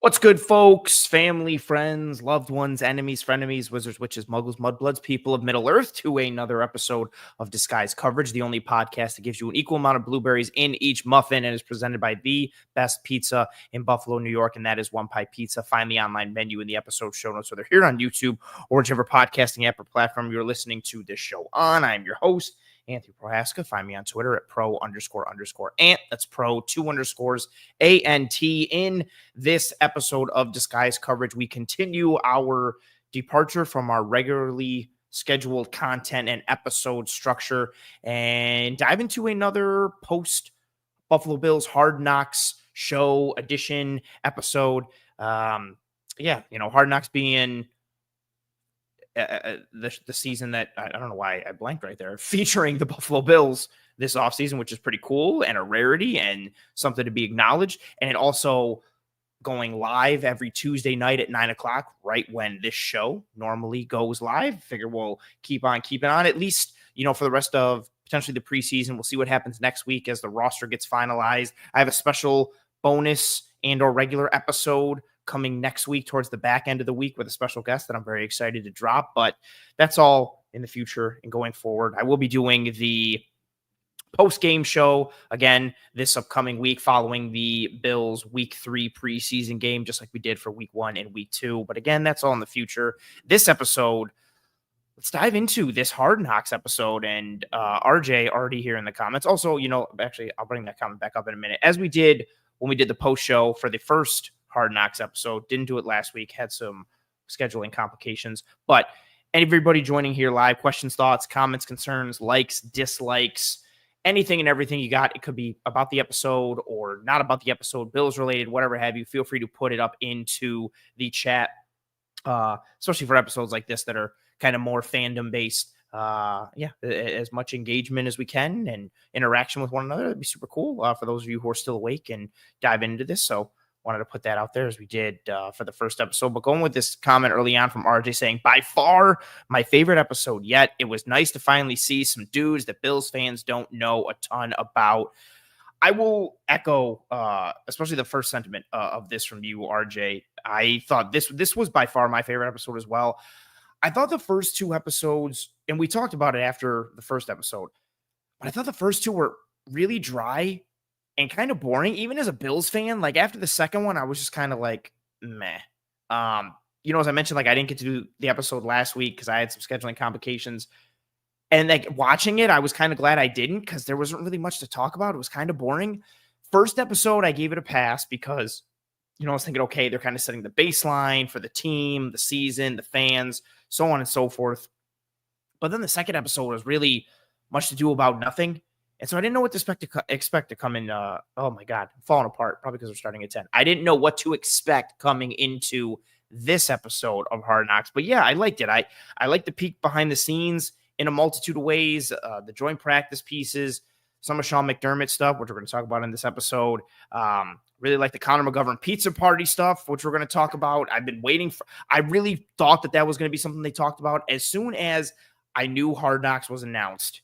What's good, folks? Family, friends, loved ones, enemies, frenemies, wizards, witches, muggles, mudbloods, people of Middle Earth, to another episode of Disguise Coverage, the only podcast that gives you an equal amount of blueberries in each muffin and is presented by the best pizza in Buffalo, New York, and that is One Pie Pizza. Find the online menu in the episode show notes, whether here on YouTube or whichever podcasting app or platform you're listening to this show on. I'm your host, Anthony Prohaska. Find me on Twitter at pro__ant. That's pro 2_ANT. In this episode of Disguise Coverage, we continue our departure from our regularly scheduled content and episode structure and dive into another post Buffalo Bills Hard Knocks show edition episode. Hard Knocks being the season that I don't know why I blanked right there, featuring the Buffalo Bills this offseason, which is pretty cool and a rarity and something to be acknowledged. And it also going live every Tuesday night at 9:00, right when this show normally goes live. Figure we'll keep on keeping on, at least, for the rest of potentially the preseason. We'll see what happens next week as the roster gets finalized. I have a special bonus and or regular episode coming next week towards the back end of the week with a special guest that I'm very excited to drop, but that's all in the future and going forward. I will be doing the post-game show again this upcoming week following the Bills week 3 preseason game, just like we did for week 1 and week 2. But again, that's all in the future. This episode, let's dive into this Hard Knocks episode. And RJ already here in the comments. Also, actually, I'll bring that comment back up in a minute. As we did when we did the post show for the first Hard Knocks episode, didn't do it last week, had some scheduling complications, but everybody joining here live, questions, thoughts, comments, concerns, likes, dislikes, anything and everything you got. It could be about the episode or not about the episode, Bills related, whatever have you. Feel free to put it up into the chat, especially for episodes like this that are kind of more fandom based. As much engagement as we can and interaction with one another. That'd be super cool for those of you who are still awake and dive into this. So wanted to put that out there as we did for the first episode. But going with this comment early on from RJ saying, by far my favorite episode yet. It was nice to finally see some dudes that Bills fans don't know a ton about. I will echo, especially the first sentiment of this from you, RJ. I thought this was by far my favorite episode as well. I thought the first 2 episodes, and we talked about it after the first episode, but I thought the first 2 were really dry and kind of boring, even as a Bills fan. Like after the second one, I was just kind of like, meh. As I mentioned, I didn't get to do the episode last week because I had some scheduling complications. And watching it, I was kind of glad I didn't because there wasn't really much to talk about. It was kind of boring. First episode, I gave it a pass because, I was thinking, okay, they're kind of setting the baseline for the team, the season, the fans, so on and so forth. But then the second episode was really much to do about nothing. And so I didn't know what to expect to come in. Oh my God, I'm falling apart, probably because we're starting at 10. I didn't know what to expect coming into this episode of Hard Knocks. But yeah, I liked it. I liked the peek behind the scenes in a multitude of ways, the joint practice pieces, some of Sean McDermott stuff, which we're going to talk about in this episode. Really like the Conor McGovern pizza party stuff, which we're going to talk about. I've been waiting for, I really thought that was going to be something they talked about as soon as I knew Hard Knocks was announced.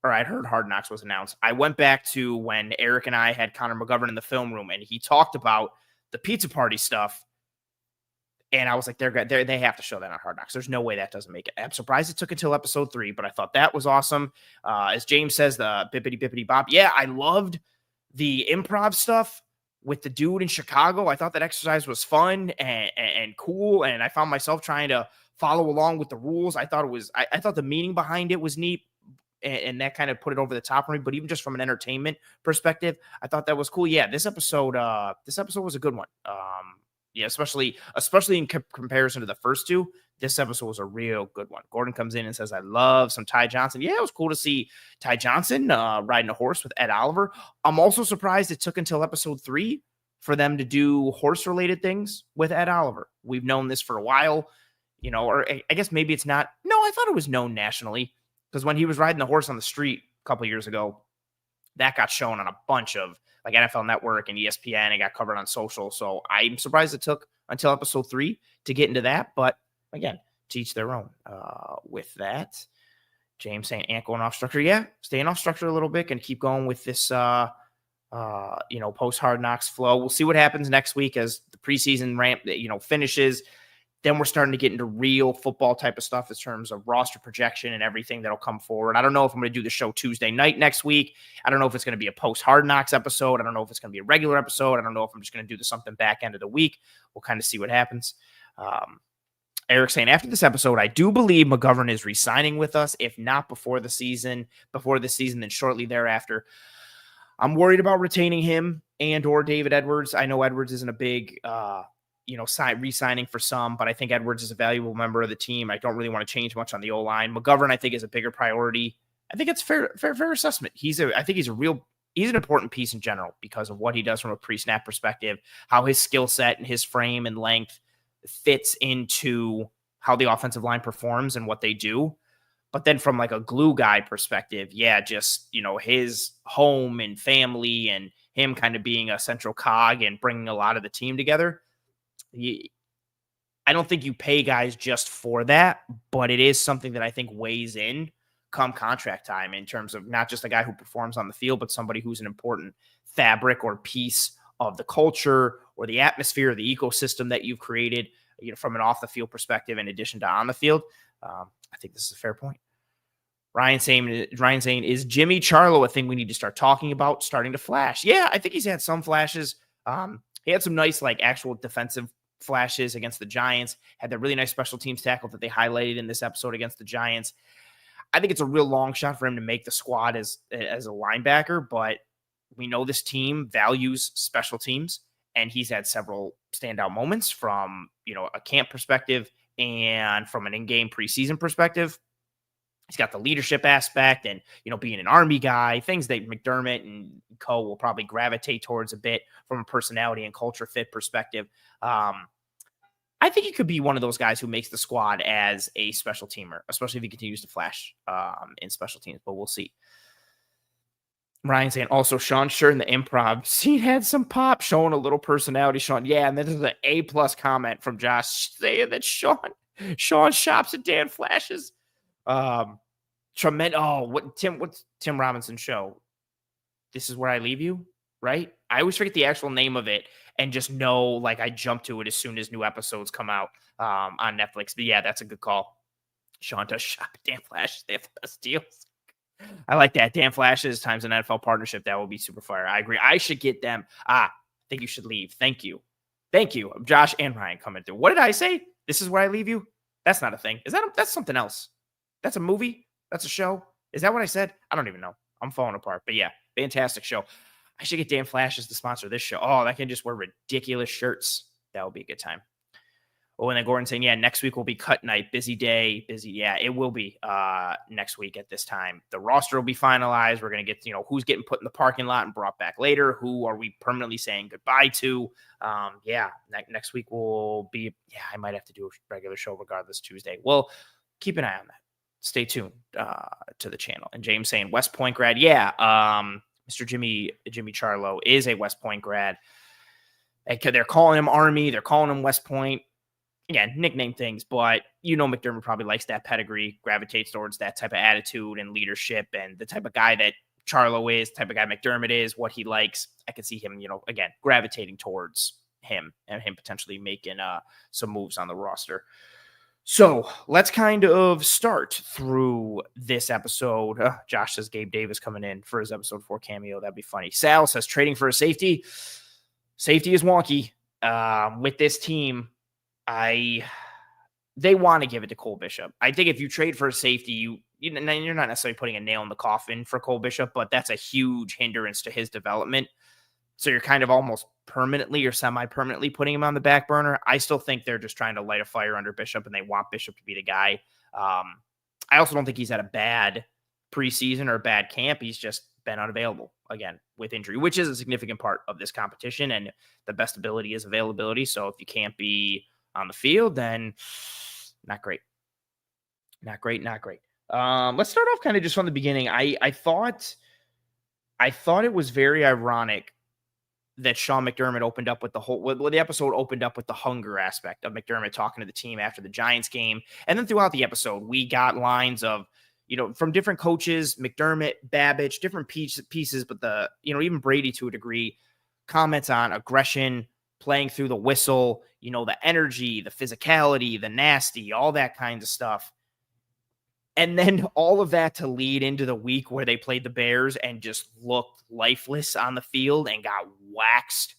Or I'd heard Hard Knocks was announced. I went back to when Eric and I had Conor McGovern in the film room, and he talked about the pizza party stuff. And I was like, they have to show that on Hard Knocks. There's no way that doesn't make it. I'm surprised it took until episode 3, but I thought that was awesome. As James says, the bippity bippity bop. Yeah, I loved the improv stuff with the dude in Chicago. I thought that exercise was fun and cool, and I found myself trying to follow along with the rules. I thought I thought the meaning behind it was neat. And that kind of put it over the top for me. But even just from an entertainment perspective, I thought that was cool. Yeah, this episode was a good one. Especially in comparison to the first 2, this episode was a real good one. Gordon comes in and says, I love some Ty Johnson. Yeah, it was cool to see Ty Johnson riding a horse with Ed Oliver. I'm also surprised it took until episode 3 for them to do horse-related things with Ed Oliver. We've known this for a while, or I guess maybe it's not. No, I thought it was known nationally. Because when he was riding the horse on the street a couple years ago, that got shown on a bunch of NFL Network and ESPN. It got covered on social. So I'm surprised it took until episode 3 to get into that. But again, to each their own. With that, James saying Ant going off structure. Yeah, staying off structure a little bit and keep going with this post Hard Knocks flow. We'll see what happens next week as the preseason ramp, finishes. Then we're starting to get into real football type of stuff in terms of roster projection and everything that'll come forward. I don't know if I'm going to do the show Tuesday night next week. I don't know if it's going to be a post Hard Knocks episode. I don't know if it's going to be a regular episode. I don't know if I'm just going to do something back end of the week. We'll kind of see what happens. Eric saying, after this episode, I do believe McGovern is re-signing with us, if not before the season, then shortly thereafter. I'm worried about retaining him and or David Edwards. I know Edwards isn't a big, re-signing for some, but I think Edwards is a valuable member of the team. I don't really want to change much on the O-line. McGovern, I think, is a bigger priority. I think it's fair assessment. He's an important piece in general because of what he does from a pre-snap perspective, how his skill set and his frame and length fits into how the offensive line performs and what they do. But then from like a glue guy perspective, his home and family and him kind of being a central cog and bringing a lot of the team together. I don't think you pay guys just for that, but it is something that I think weighs in come contract time in terms of not just a guy who performs on the field, but somebody who's an important fabric or piece of the culture or the atmosphere or the ecosystem that you've created, from an off the field perspective, in addition to on the field. I think this is a fair point. Ryan saying, is Jimmy Charlo a thing we need to start talking about, starting to flash? Yeah, I think he's had some flashes. He had some nice, actual defensive flashes against the Giants, had that really nice special teams tackle that they highlighted in this episode against the Giants. I think it's a real long shot for him to make the squad as a linebacker, but we know this team values special teams, and he's had several standout moments from, a camp perspective and from an in-game preseason perspective. He's got the leadership aspect and, being an Army guy, things that McDermott and co will probably gravitate towards a bit from a personality and culture fit perspective. I think he could be one of those guys who makes the squad as a special teamer, especially if he continues to flash in special teams, but we'll see. Ryan saying, also, Sean Sure in the improv scene had some pop, showing a little personality, Sean. Yeah, and then there's an A+ comment from Josh saying that Sean shops at Dan Flash's. Tremendous. Oh, what's Tim Robinson's show? This Is Where I Leave You, right? I always forget the actual name of it and just know, I jump to it as soon as new episodes come out on Netflix. But yeah, that's a good call. Sean does shop at Dan Flash. They have the best deals. I like that. Dan Flashes times an NFL partnership. That will be super fire. I agree. I should get them. I think you should leave. Thank you. Josh and Ryan coming through. What did I say? This Is Where I Leave You? That's not a thing. That's something else. That's a movie. That's a show. Is that what I said? I don't even know. I'm falling apart. But yeah, fantastic show. I should get Dan Flashes to sponsor this show. Oh, that can just wear ridiculous shirts. That would be a good time. Oh, and then Gordon saying, yeah, next week will be cut night. Busy day. Busy. Yeah, it will be next week at this time. The roster will be finalized. We're going to get, who's getting put in the parking lot and brought back later. Who are we permanently saying goodbye to? Next week will be, I might have to do a regular show regardless Tuesday. Well, keep an eye on that. Stay tuned to the channel. And James saying West Point grad. Yeah. Mr. Jimmy Charlo is a West Point grad. They're calling him Army. They're calling him West Point. Again, nickname things, but McDermott probably likes that pedigree, gravitates towards that type of attitude and leadership, and the type of guy that Charlo is, the type of guy McDermott is, what he likes. I could see him, again, gravitating towards him and him potentially making some moves on the roster. So let's kind of start through this episode. Josh says Gabe Davis coming in for his episode 4 cameo. That'd be funny. Sal says trading for a safety. Safety is wonky with this team. They want to give it to Cole Bishop. I think if you trade for a safety, you're not necessarily putting a nail in the coffin for Cole Bishop, but that's a huge hindrance to his development. So you're kind of almost permanently or semi-permanently putting him on the back burner. I still think they're just trying to light a fire under Bishop, and they want Bishop to be the guy. I also don't think he's had a bad preseason or a bad camp. He's just been unavailable, again, with injury, which is a significant part of this competition, and the best ability is availability. So if you can't be on the field, then not great. Let's start off kind of just from the beginning. I thought it was very ironic that Sean McDermott opened up with the episode opened up with the hunger aspect of McDermott talking to the team after the Giants game. And then throughout the episode, we got lines of, from different coaches, McDermott, Babbage, different pieces, but even Brady to a degree, comments on aggression, playing through the whistle, the energy, the physicality, the nasty, all that kind of stuff. And then all of that to lead into the week where they played the Bears and just looked lifeless on the field and got waxed.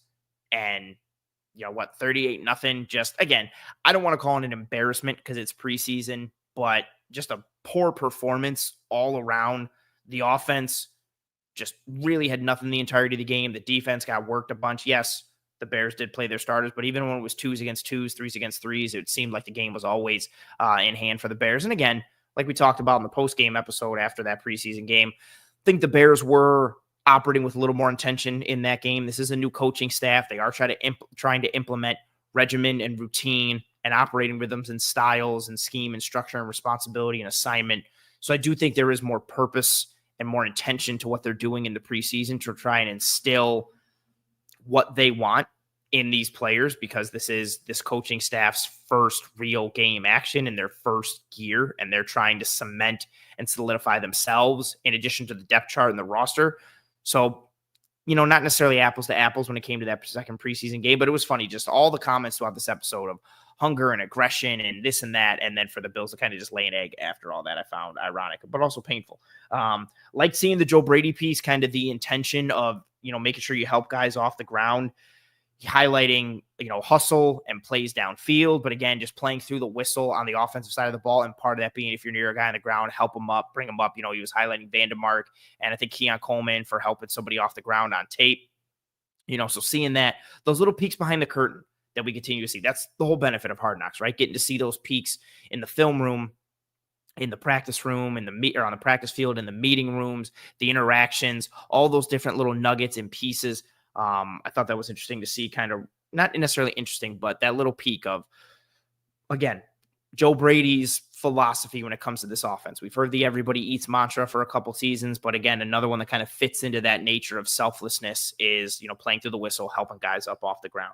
And 38-0. Just, again, I don't want to call it an embarrassment because it's preseason, but just a poor performance all around. The offense just really had nothing the entirety of the game. The defense got worked a bunch. Yes, the Bears did play their starters, but even when it was 2s against 2s, 3s against 3s, it seemed like the game was always in hand for the Bears. And again, like we talked about in the post-game episode after that preseason game, I think the Bears were operating with a little more intention in that game. This is a new coaching staff. They are trying to implement regimen and routine and operating rhythms and styles and scheme and structure and responsibility and assignment. So I do think there is more purpose and more intention to what they're doing in the preseason to try and instill what they want in these players, because this is this coaching staff's first real game action in their first year, and they're trying to cement and solidify themselves in addition to the depth chart and the roster. So, not necessarily apples to apples when it came to that second preseason game, but it was funny, just all the comments throughout this episode of hunger and aggression and this and that, and then for the Bills to kind of just lay an egg after all that, I found ironic, but also painful. Like seeing the Joe Brady piece, kind of the intention of, making sure you help guys off the ground, highlighting, hustle and plays downfield, but again, just playing through the whistle on the offensive side of the ball. And part of that being, if you're near a guy on the ground, help him up, bring him up. He was highlighting Vandermark and I think Keon Coleman for helping somebody off the ground on tape. So seeing those little peeks behind the curtain that we continue to see, that's the whole benefit of Hard Knocks, right? Getting to see those peaks in the film room, in the practice room, on the practice field, in the meeting rooms, the interactions, all those different little nuggets and pieces. I thought that was interesting to see, kind of not necessarily interesting, but that little peek of, again, Joe Brady's philosophy when it comes to this offense. We've heard the everybody eats mantra for a couple seasons, but again, another one that kind of fits into that nature of selflessness is, playing through the whistle, helping guys up off the ground.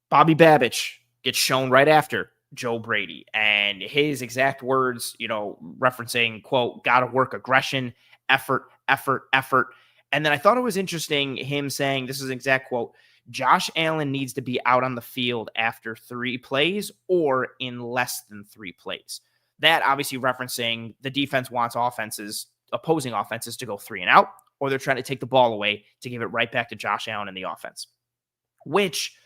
Bobby Babbage gets shown right after Joe Brady, and his exact words, referencing, quote, "Gotta work aggression, effort, effort, effort." And then I thought it was interesting him saying, this is an exact quote, "Josh Allen needs to be out on the field after 3 plays or in less than 3 plays." That obviously referencing the defense wants opposing offenses to go 3 and out, or they're trying to take the ball away to give it right back to Josh Allen and the offense, which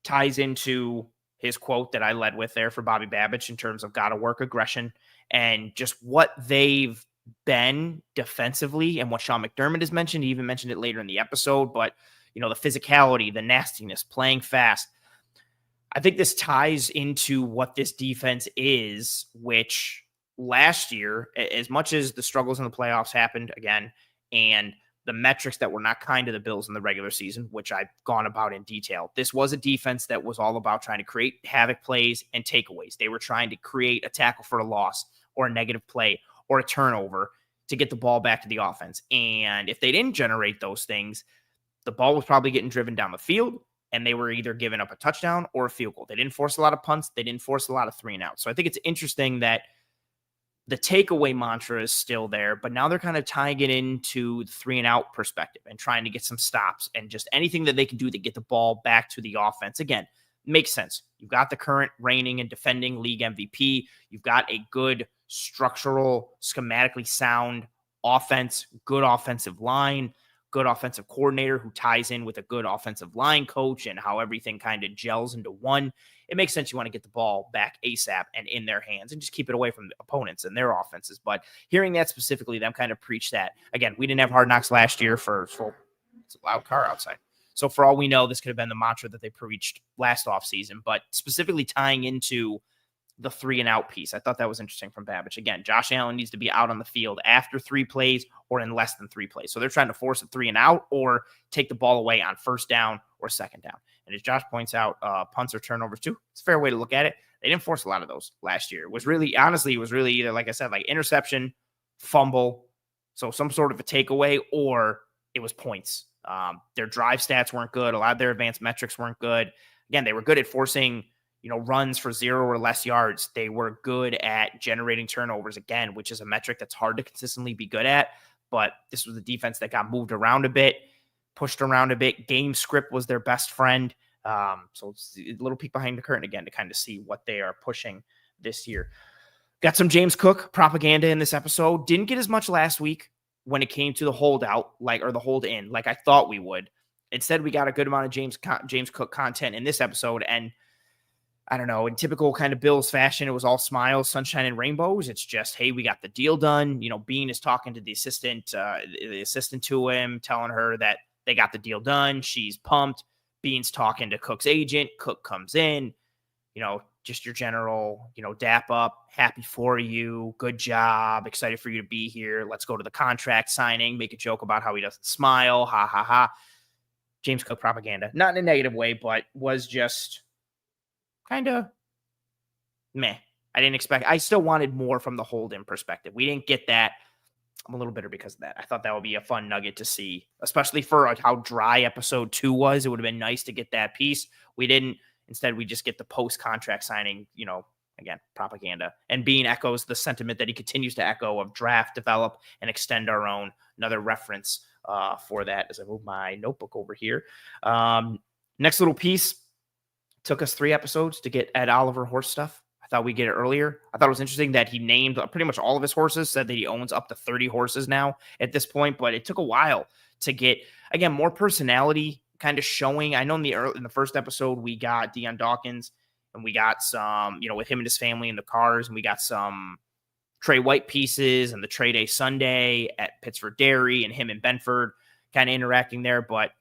ties into his quote that I led with there for Bobby Babbage in terms of gotta work aggression and just what they've been defensively and what Sean McDermott has mentioned. He even mentioned it later in the episode, but the physicality, the nastiness, playing fast. I think this ties into what this defense is, which last year, as much as the struggles in the playoffs happened again, and the metrics that were not kind to the Bills in the regular season, which I've gone about in detail, this was a defense that was all about trying to create havoc plays and takeaways. They were trying to create a tackle for a loss or a negative play or a turnover to get the ball back to the offense. And if they didn't generate those things, the ball was probably getting driven down the field, and they were either giving up a touchdown or a field goal. They didn't force a lot of punts. They didn't force a lot of 3 and outs. So I think it's interesting that the takeaway mantra is still there, but now they're kind of tying it into the 3 and out perspective and trying to get some stops and just anything that they can do to get the ball back to the offense. Again, makes sense. You've got the current reigning and defending league MVP. You've got a good structural, schematically sound offense, good offensive line, good offensive coordinator who ties in with a good offensive line coach and how everything kind of gels into one. It makes sense you want to get the ball back ASAP and in their hands and just keep it away from the opponents and their offenses. But hearing that specifically, them kind of preach that. Again, we didn't have Hard Knocks last year it's a loud car outside. So for all we know, this could have been the mantra that they preached last offseason, but specifically tying into the 3 and out piece. I thought that was interesting from Babbage. Again, Josh Allen needs to be out on the field after 3 plays or in less than 3 plays. So they're trying to force a 3 and out or take the ball away on first down or second down. And as Josh points out, punts or turnovers too. It's a fair way to look at it. They didn't force a lot of those last year. It was really either, like I said, like interception, fumble, so some sort of a takeaway, or it was points. Their drive stats weren't good. A lot of their advanced metrics weren't good. Again, they were good at forcing runs for 0 or less yards. They were good at generating turnovers again, which is a metric that's hard to consistently be good at. But this was a defense that got moved around a bit, pushed around a bit. Game script was their best friend. So it's a little peek behind the curtain again to kind of see what they are pushing this year. Got some James Cook propaganda in this episode. Didn't get as much last week when it came to the holdout, or the hold in, like I thought we would. Instead, we got a good amount of James Cook content in this episode. And I don't know, in typical kind of Bills fashion, it was all smiles, sunshine, and rainbows. It's just, hey, we got the deal done. Bean is talking to the assistant to him, telling her that they got the deal done. She's pumped. Bean's talking to Cook's agent. Cook comes in, just your general, dap up, happy for you, good job, excited for you to be here. Let's go to the contract signing, make a joke about how he doesn't smile, ha, ha, ha. James Cook propaganda, not in a negative way, but was just kind of meh. I didn't expect, I still wanted more from the hold-in perspective. We didn't get that. I'm a little bitter because of that. I thought that would be a fun nugget to see, especially for how dry episode 2 was. It would have been nice to get that piece. We didn't. Instead, we just get the post-contract signing, again, propaganda. And Bean echoes the sentiment that he continues to echo of draft, develop, and extend our own. Another reference for that as I move my notebook over here. Next little piece. Took us 3 episodes to get Ed Oliver horse stuff. I thought we'd get it earlier. I thought it was interesting that he named pretty much all of his horses, said that he owns up to 30 horses now at this point, but it took a while to get, again, more personality kind of showing. I know in the first episode, we got Deion Dawkins, and we got some, with him and his family in the cars, and we got some Trey White pieces and the Trey Day Sunday at Pittsford Dairy and him and Benford kind of interacting there, but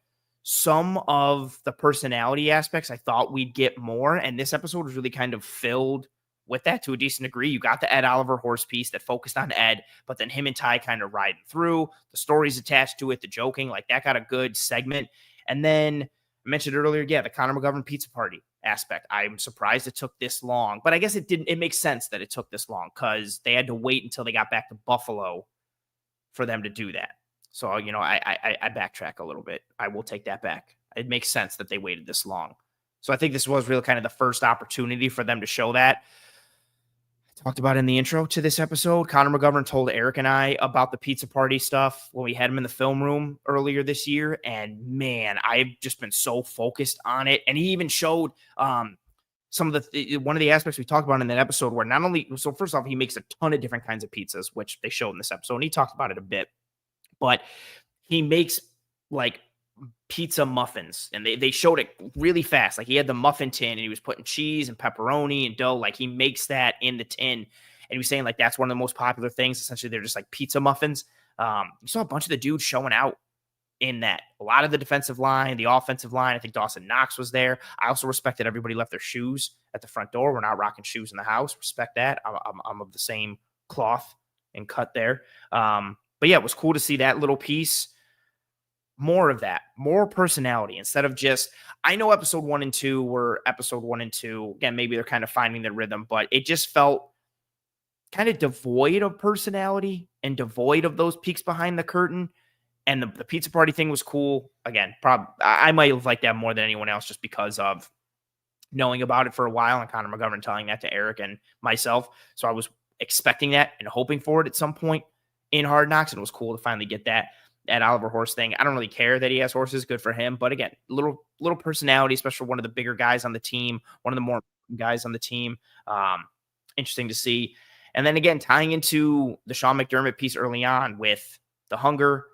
some of the personality aspects I thought we'd get more, and this episode was really kind of filled with that to a decent degree. You got the Ed Oliver horse piece that focused on Ed, but then him and Ty kind of riding through, the stories attached to it, the joking, like that got a good segment. And then I mentioned earlier, the Conor McGovern pizza party aspect. I'm surprised it took this long, but I guess it didn't. It makes sense that it took this long because they had to wait until they got back to Buffalo for them to do that. So, I backtrack a little bit. I will take that back. It makes sense that they waited this long. So I think this was really kind of the first opportunity for them to show that. I talked about in the intro to this episode, Conor McGovern told Eric and I about the pizza party stuff when we had him in the film room earlier this year. And man, I've just been so focused on it. And he even showed some of one of the aspects we talked about in that episode where not only, so first off, he makes a ton of different kinds of pizzas, which they showed in this episode. And he talked about it a bit. But he makes like pizza muffins, and they showed it really fast. Like he had the muffin tin and he was putting cheese and pepperoni and dough. Like he makes that in the tin. And he was saying like that's one of the most popular things. Essentially, they're just like pizza muffins. You saw a bunch of the dudes showing out in that. A lot of the defensive line, the offensive line. I think Dawson Knox was there. I also respect that everybody left their shoes at the front door. We're not rocking shoes in the house. Respect that. I'm of the same cloth and cut there. But yeah, it was cool to see that little piece. More of that, more personality instead of just, I know episode 1 and 2 were episode 1 and 2. Again, maybe they're kind of finding their rhythm, but it just felt kind of devoid of personality and devoid of those peeks behind the curtain. And the pizza party thing was cool. Again, I might have liked that more than anyone else just because of knowing about it for a while and Conor McGovern telling that to Eric and myself. So I was expecting that and hoping for it at some point in Hard Knocks, and it was cool to finally get that Oliver horse thing. I don't really care that he has horses, good for him, but again, little personality, especially one of the bigger guys on the team, one of the more guys on the team. Interesting to see. And then again, tying into the Sean McDermott piece early on with the hunger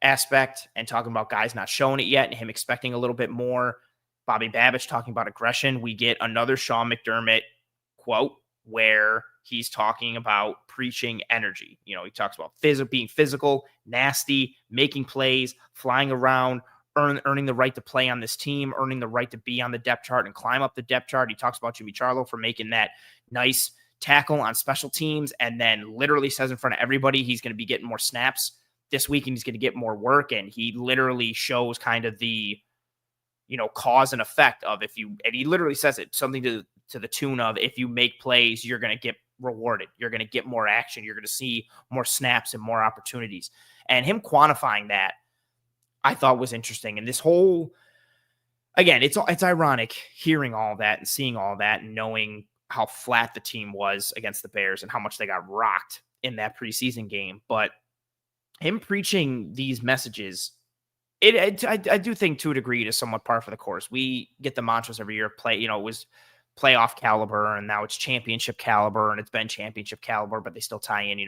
aspect and talking about guys not showing it yet and him expecting a little bit more. Bobby Babbage talking about aggression. We get another Sean McDermott quote where he's talking about preaching energy. He talks about being physical, nasty, making plays, flying around, earning the right to play on this team, earning the right to be on the depth chart and climb up the depth chart. He talks about Jimmy Charlo for making that nice tackle on special teams, and then literally says in front of everybody he's going to be getting more snaps this week and he's going to get more work. And he literally shows kind of the, cause and effect of and he literally says it, something to the tune of, if you make plays, you're going to get rewarded. You're going to get more action. You're going to see more snaps and more opportunities. And him quantifying that, I thought was interesting. And this whole, again, it's ironic hearing all that and seeing all that and knowing how flat the team was against the Bears and how much they got rocked in that preseason game. But him preaching these messages, I do think to a degree it is somewhat par for the course. We get the mantras every year, it was playoff caliber and now it's championship caliber and it's been championship caliber, but they still tie in,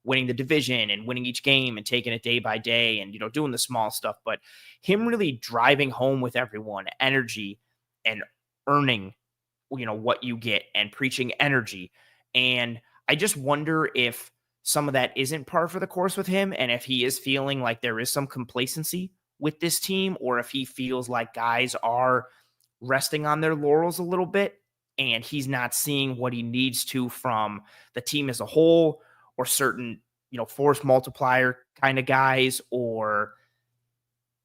winning the division and winning each game and taking it day by day and, doing the small stuff. But him really driving home with everyone energy and earning, what you get and preaching energy. And I just wonder if some of that isn't par for the course with him. And if he is feeling like there is some complacency with this team, or if he feels like guys are resting on their laurels a little bit and he's not seeing what he needs to from the team as a whole, or certain, force multiplier kind of guys, or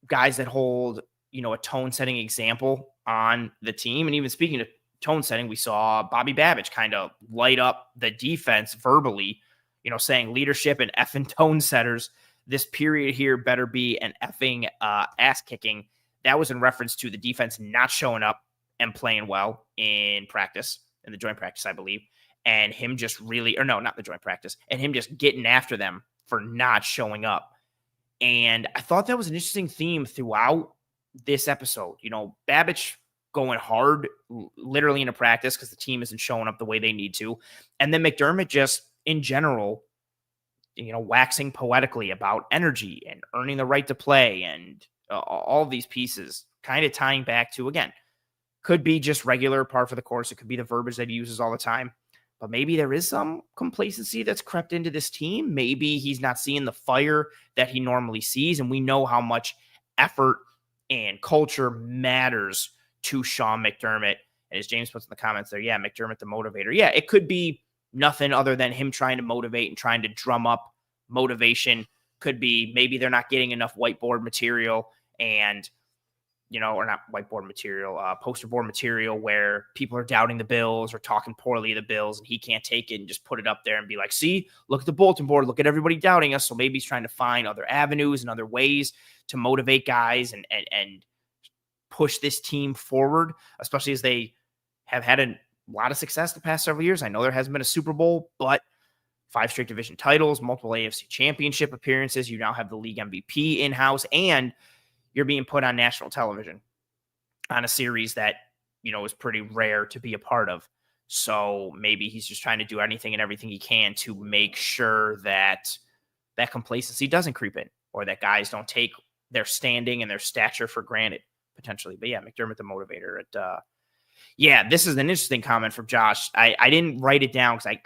guys that hold, a tone setting example on the team. And even speaking of tone setting, we saw Bobby Babbage kind of light up the defense verbally, saying leadership and effing tone setters. This period here better be an effing ass kicking. That was in reference to the defense not showing up and playing well in practice, in the joint practice, I believe. And him just really, or no, not the joint practice, and him just getting after them for not showing up. And I thought that was an interesting theme throughout this episode. Babbage going hard, literally into practice because the team isn't showing up the way they need to. And then McDermott just, in general, waxing poetically about energy and earning the right to play and all these pieces, kind of tying back to, again, could be just regular par for the course. It could be the verbiage that he uses all the time. But maybe there is some complacency that's crept into this team. Maybe he's not seeing the fire that he normally sees. And we know how much effort and culture matters to Sean McDermott. And as James puts in the comments there, McDermott the motivator. Yeah, it could be nothing other than him trying to motivate and trying to drum up motivation. Could be maybe they're not getting enough whiteboard material and, or not whiteboard material, poster board material where people are doubting the Bills or talking poorly of the Bills, and he can't take it and just put it up there and be like, see, look at the bulletin board, look at everybody doubting us. So maybe he's trying to find other avenues and other ways to motivate guys and push this team forward, especially as they have had a lot of success the past several years. I know there hasn't been a Super Bowl, but 5 straight division titles, multiple AFC championship appearances. You now have the league MVP in-house, and you're being put on national television on a series that, is pretty rare to be a part of. So maybe he's just trying to do anything and everything he can to make sure that that complacency doesn't creep in, or that guys don't take their standing and their stature for granted, potentially. But McDermott the motivator. This is an interesting comment from Josh. I didn't write it down because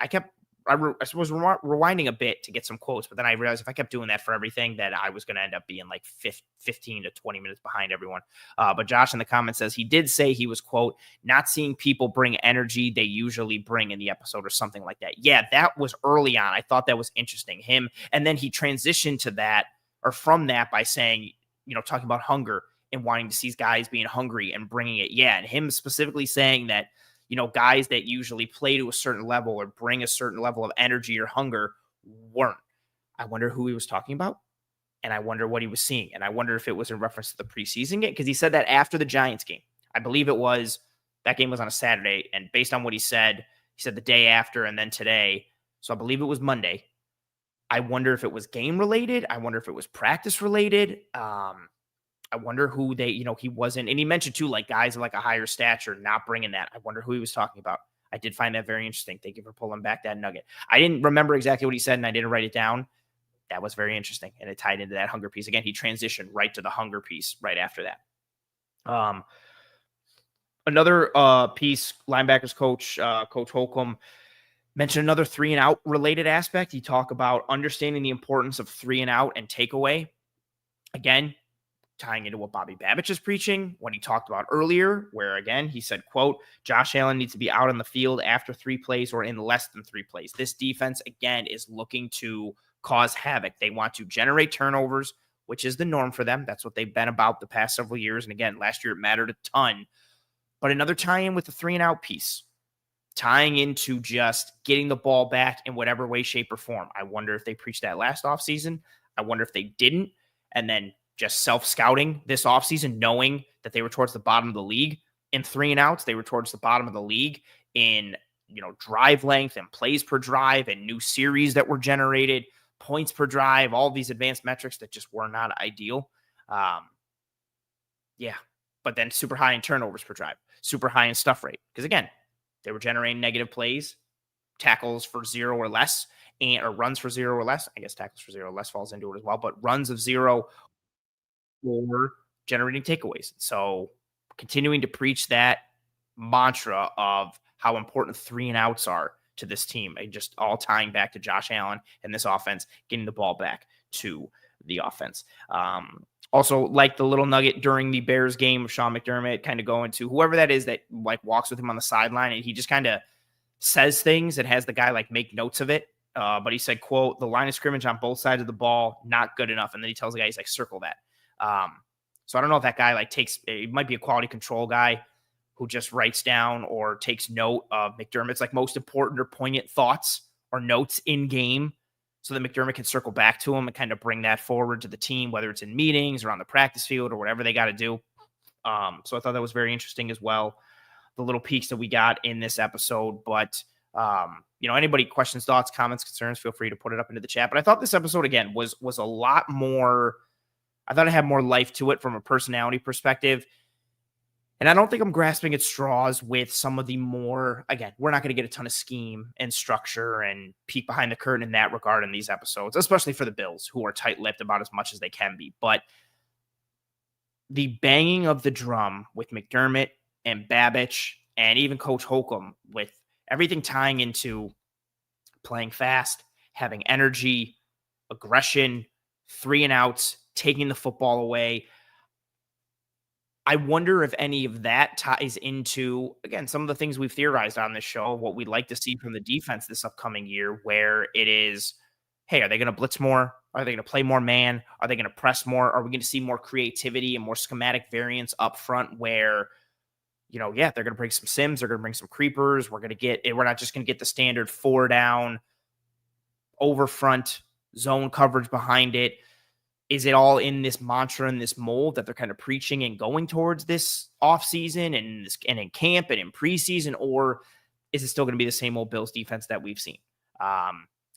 I was rewinding a bit to get some quotes, but then I realized if I kept doing that for everything, that I was going to end up being like 15 to 20 minutes behind everyone. But Josh in the comments says he did say he was, quote, not seeing people bring energy they usually bring in the episode or something like that. Yeah, that was early on. I thought that was interesting. Him. And then he transitioned to that, or from that, by saying, talking about hunger and wanting to see guys being hungry and bringing it. Yeah. And him specifically saying that, guys that usually play to a certain level or bring a certain level of energy or hunger weren't. I wonder who he was talking about, and I wonder what he was seeing. And I wonder if it was in reference to the preseason game, because he said that after the Giants game. I believe that game was on a Saturday, and based on what he said the day after and then today. So I believe it was Monday. I wonder if it was game related. I wonder if it was practice related. I wonder who he wasn't. And he mentioned too, like guys of like a higher stature, not bringing that. I wonder who he was talking about. I did find that very interesting. Thank you for pulling back that nugget. I didn't remember exactly what he said and I didn't write it down. That was very interesting. And it tied into that hunger piece. Again, he transitioned right to the hunger piece right after that. Another piece, linebackers coach, Coach Holcomb, mentioned another 3-and-out related aspect. He talked about understanding the importance of 3-and-out and takeaway. Again, tying into what Bobby Babbage is preaching when he talked about earlier, where again, he said, quote, Josh Allen needs to be out on the field after 3 plays or in less than 3 plays. This defense, again, is looking to cause havoc. They want to generate turnovers, which is the norm for them. That's what they've been about the past several years. And again, last year it mattered a ton. But another tie-in with the 3-and-out piece, tying into just getting the ball back in whatever way, shape, or form. I wonder if they preached that last offseason. I wonder if they didn't. And then just self-scouting this offseason, knowing that they were towards the bottom of the league in 3-and-outs. They were towards the bottom of the league in, drive length and plays per drive and new series that were generated, points per drive, all these advanced metrics that just were not ideal. But then super high in turnovers per drive, super high in stuff rate. Because again, they were generating negative plays, tackles for 0 or less, or runs for 0 or less. I guess tackles for 0 or less falls into it as well, but runs of 0 or generating takeaways. So continuing to preach that mantra of how important 3-and-outs are to this team, and just all tying back to Josh Allen and this offense, getting the ball back to the offense. Also, like the little nugget during the Bears game of Sean McDermott kind of going to whoever that is that like walks with him on the sideline, and he just kind of says things and has the guy like make notes of it. But he said, quote, "The line of scrimmage on both sides of the ball, not good enough." And then he tells the guy, he's like, "Circle that." So I don't know if that guy like it might be a quality control guy who just writes down or takes note of McDermott's like most important or poignant thoughts or notes in game, so that McDermott can circle back to him and kind of bring that forward to the team, whether it's in meetings or on the practice field or whatever they got to do. So I thought that was very interesting as well, the little peeks that we got in this episode. But, anybody questions, thoughts, comments, concerns, feel free to put it up into the chat. But I thought this episode, again, was a lot more, I thought it had more life to it from a personality perspective. And I don't think I'm grasping at straws with some of the more, again, we're not going to get a ton of scheme and structure and peek behind the curtain in that regard in these episodes, especially for the Bills, who are tight-lipped about as much as they can be. But the banging of the drum with McDermott and Babich and even Coach Holcomb, with everything tying into playing fast, having energy, aggression, 3-and-outs, taking the football away. I wonder if any of that ties into, again, some of the things we've theorized on this show, what we'd like to see from the defense this upcoming year, where it is, hey, are they going to blitz more? Are they going to play more man? Are they going to press more? Are we going to see more creativity and more schematic variance up front where, they're going to bring some sims, they're going to bring some creepers. We're not just going to get the standard 4-down over front zone coverage behind it. Is it all in this mantra and this mold that they're kind of preaching and going towards this offseason and in camp and in preseason, or is it still going to be the same old Bills defense that we've seen?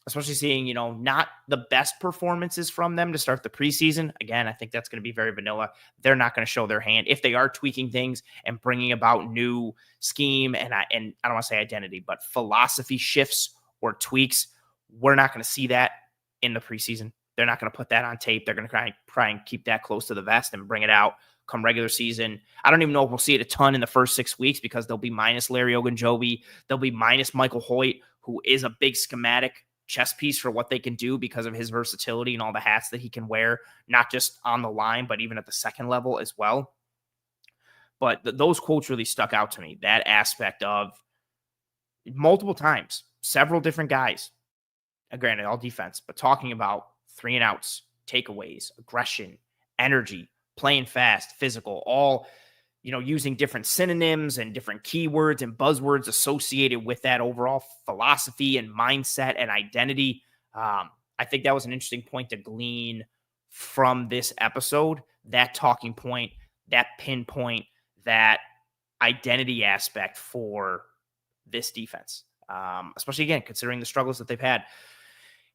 Especially seeing, not the best performances from them to start the preseason. Again, I think that's going to be very vanilla. They're not going to show their hand. If they are tweaking things and bringing about new scheme and I don't want to say identity, but philosophy shifts or tweaks, we're not going to see that in the preseason. They're not going to put that on tape. They're going to try and keep that close to the vest and bring it out come regular season. I don't even know if we'll see it a ton in the first 6 weeks because they'll be minus Larry Ogunjobi. They'll be minus Michael Hoyt, who is a big schematic chess piece for what they can do because of his versatility and all the hats that he can wear, not just on the line, but even at the second level as well. But those quotes really stuck out to me. That aspect of multiple times, several different guys, granted all defense, but talking about 3-and-outs, takeaways, aggression, energy, playing fast, physical, all, using different synonyms and different keywords and buzzwords associated with that overall philosophy and mindset and identity. I think that was an interesting point to glean from this episode, that talking point, that pinpoint, that identity aspect for this defense, especially, again, considering the struggles that they've had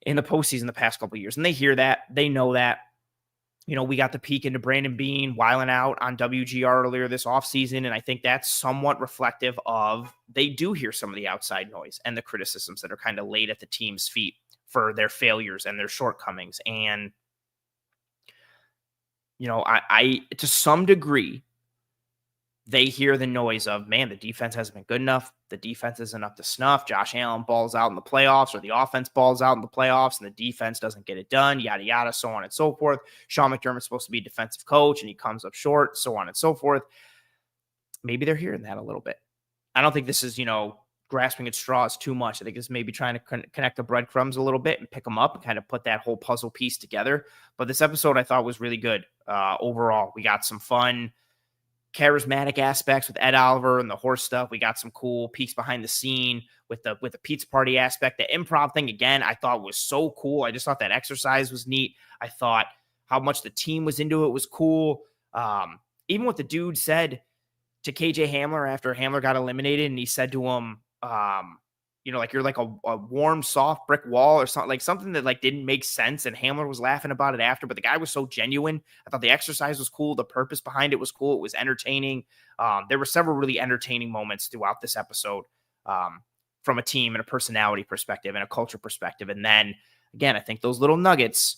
in the postseason the past couple of years. And they hear that. They know that. We got the peek into Brandon Beane wiling out on WGR earlier this offseason, and I think that's somewhat reflective of they do hear some of the outside noise and the criticisms that are kind of laid at the team's feet for their failures and their shortcomings. And, I to some degree, they hear the noise of, man, the defense hasn't been good enough. The defense isn't up to snuff. Josh Allen balls out in the playoffs, or the offense balls out in the playoffs, and the defense doesn't get it done, yada, yada, so on and so forth. Sean McDermott's supposed to be a defensive coach, and he comes up short, so on and so forth. Maybe they're hearing that a little bit. I don't think this is, grasping at straws too much. I think it's maybe trying to connect the breadcrumbs a little bit and pick them up and kind of put that whole puzzle piece together. But this episode I thought was really good overall. We got some fun, charismatic aspects with Ed Oliver and the horse stuff. We got some cool peeks behind the scene with the pizza party aspect. The improv thing, again, I thought was so cool. I just thought that exercise was neat. I thought how much the team was into it was cool. Even what the dude said to KJ Hamler after Hamler got eliminated, and he said to him, like you're like a warm, soft brick wall or something, like something that like didn't make sense. And Hamler was laughing about it after, but the guy was so genuine. I thought the exercise was cool. The purpose behind it was cool. It was entertaining. There were several really entertaining moments throughout this episode from a team and a personality perspective and a culture perspective. And then again, I think those little nuggets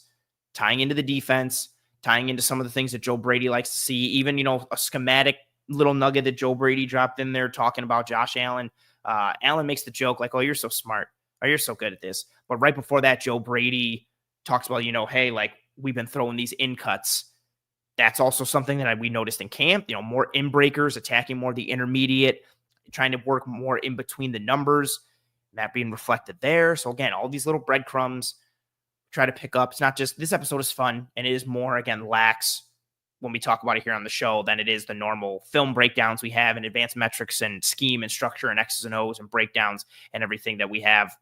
tying into the defense, tying into some of the things that Joe Brady likes to see, even, a schematic little nugget that Joe Brady dropped in there talking about Josh Allen. Allen makes the joke like, oh, you're so smart. Oh, you're so good at this. But right before that, Joe Brady talks about, hey, like we've been throwing these in cuts. That's also something that we noticed in camp, more in breakers, attacking more the intermediate, trying to work more in between the numbers, that being reflected there. So again, all these little breadcrumbs try to pick up. It's not just, this episode is fun, and it is more, again, lax when we talk about it here on the show than it is the normal film breakdowns we have and advanced metrics and scheme and structure and X's and O's and breakdowns and everything that we have.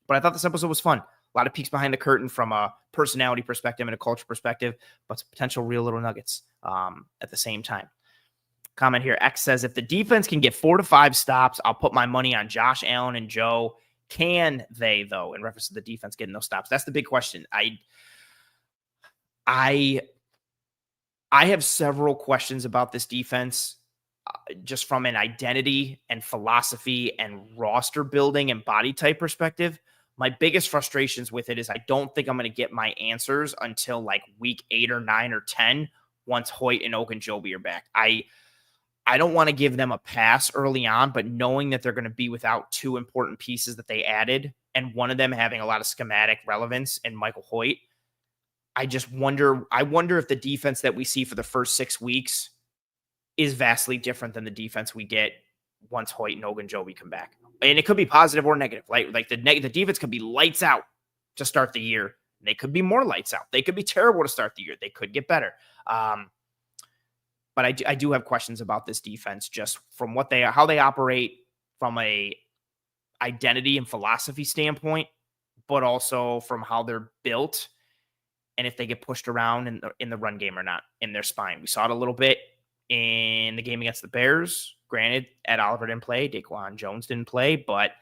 But I thought this episode was fun. A lot of peeks behind the curtain from a personality perspective and a culture perspective, but some potential real little nuggets at the same time. Comment here. X says, if the defense can get 4 to 5 stops, I'll put my money on Josh Allen and Joe. Can they, though, in reference to the defense getting those stops? That's the big question. I have several questions about this defense, just from an identity and philosophy and roster building and body type perspective. My biggest frustrations with it is I don't think I'm going to get my answers until like week 8 or 9 or 10, once Hoyt and Ogunjobi are back. I don't want to give them a pass early on, but knowing that they're going to be without 2 important pieces that they added, and one of them having a lot of schematic relevance in Michael Hoyt, I wonder if the defense that we see for the first 6 weeks is vastly different than the defense we get once Hoyt and Ogunjobi come back. And it could be positive or negative. Like the defense could be lights out to start the year. They could be more lights out. They could be terrible to start the year. They could get better. But I do have questions about this defense, just from how they operate from a identity and philosophy standpoint, but also from how they're built, and if they get pushed around in the run game or not in their spine. We saw it a little bit in the game against the Bears. Granted, Ed Oliver didn't play, Daquan Jones didn't play, but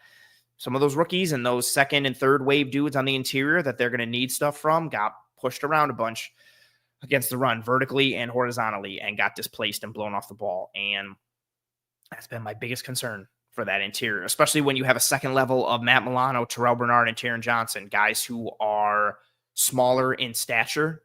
some of those rookies and those second and third wave dudes on the interior that they're going to need stuff from got pushed around a bunch against the run, vertically and horizontally, and got displaced and blown off the ball. And that's been my biggest concern for that interior, especially when you have a second level of Matt Milano, Terrell Bernard, and Taron Johnson, guys who are smaller in stature,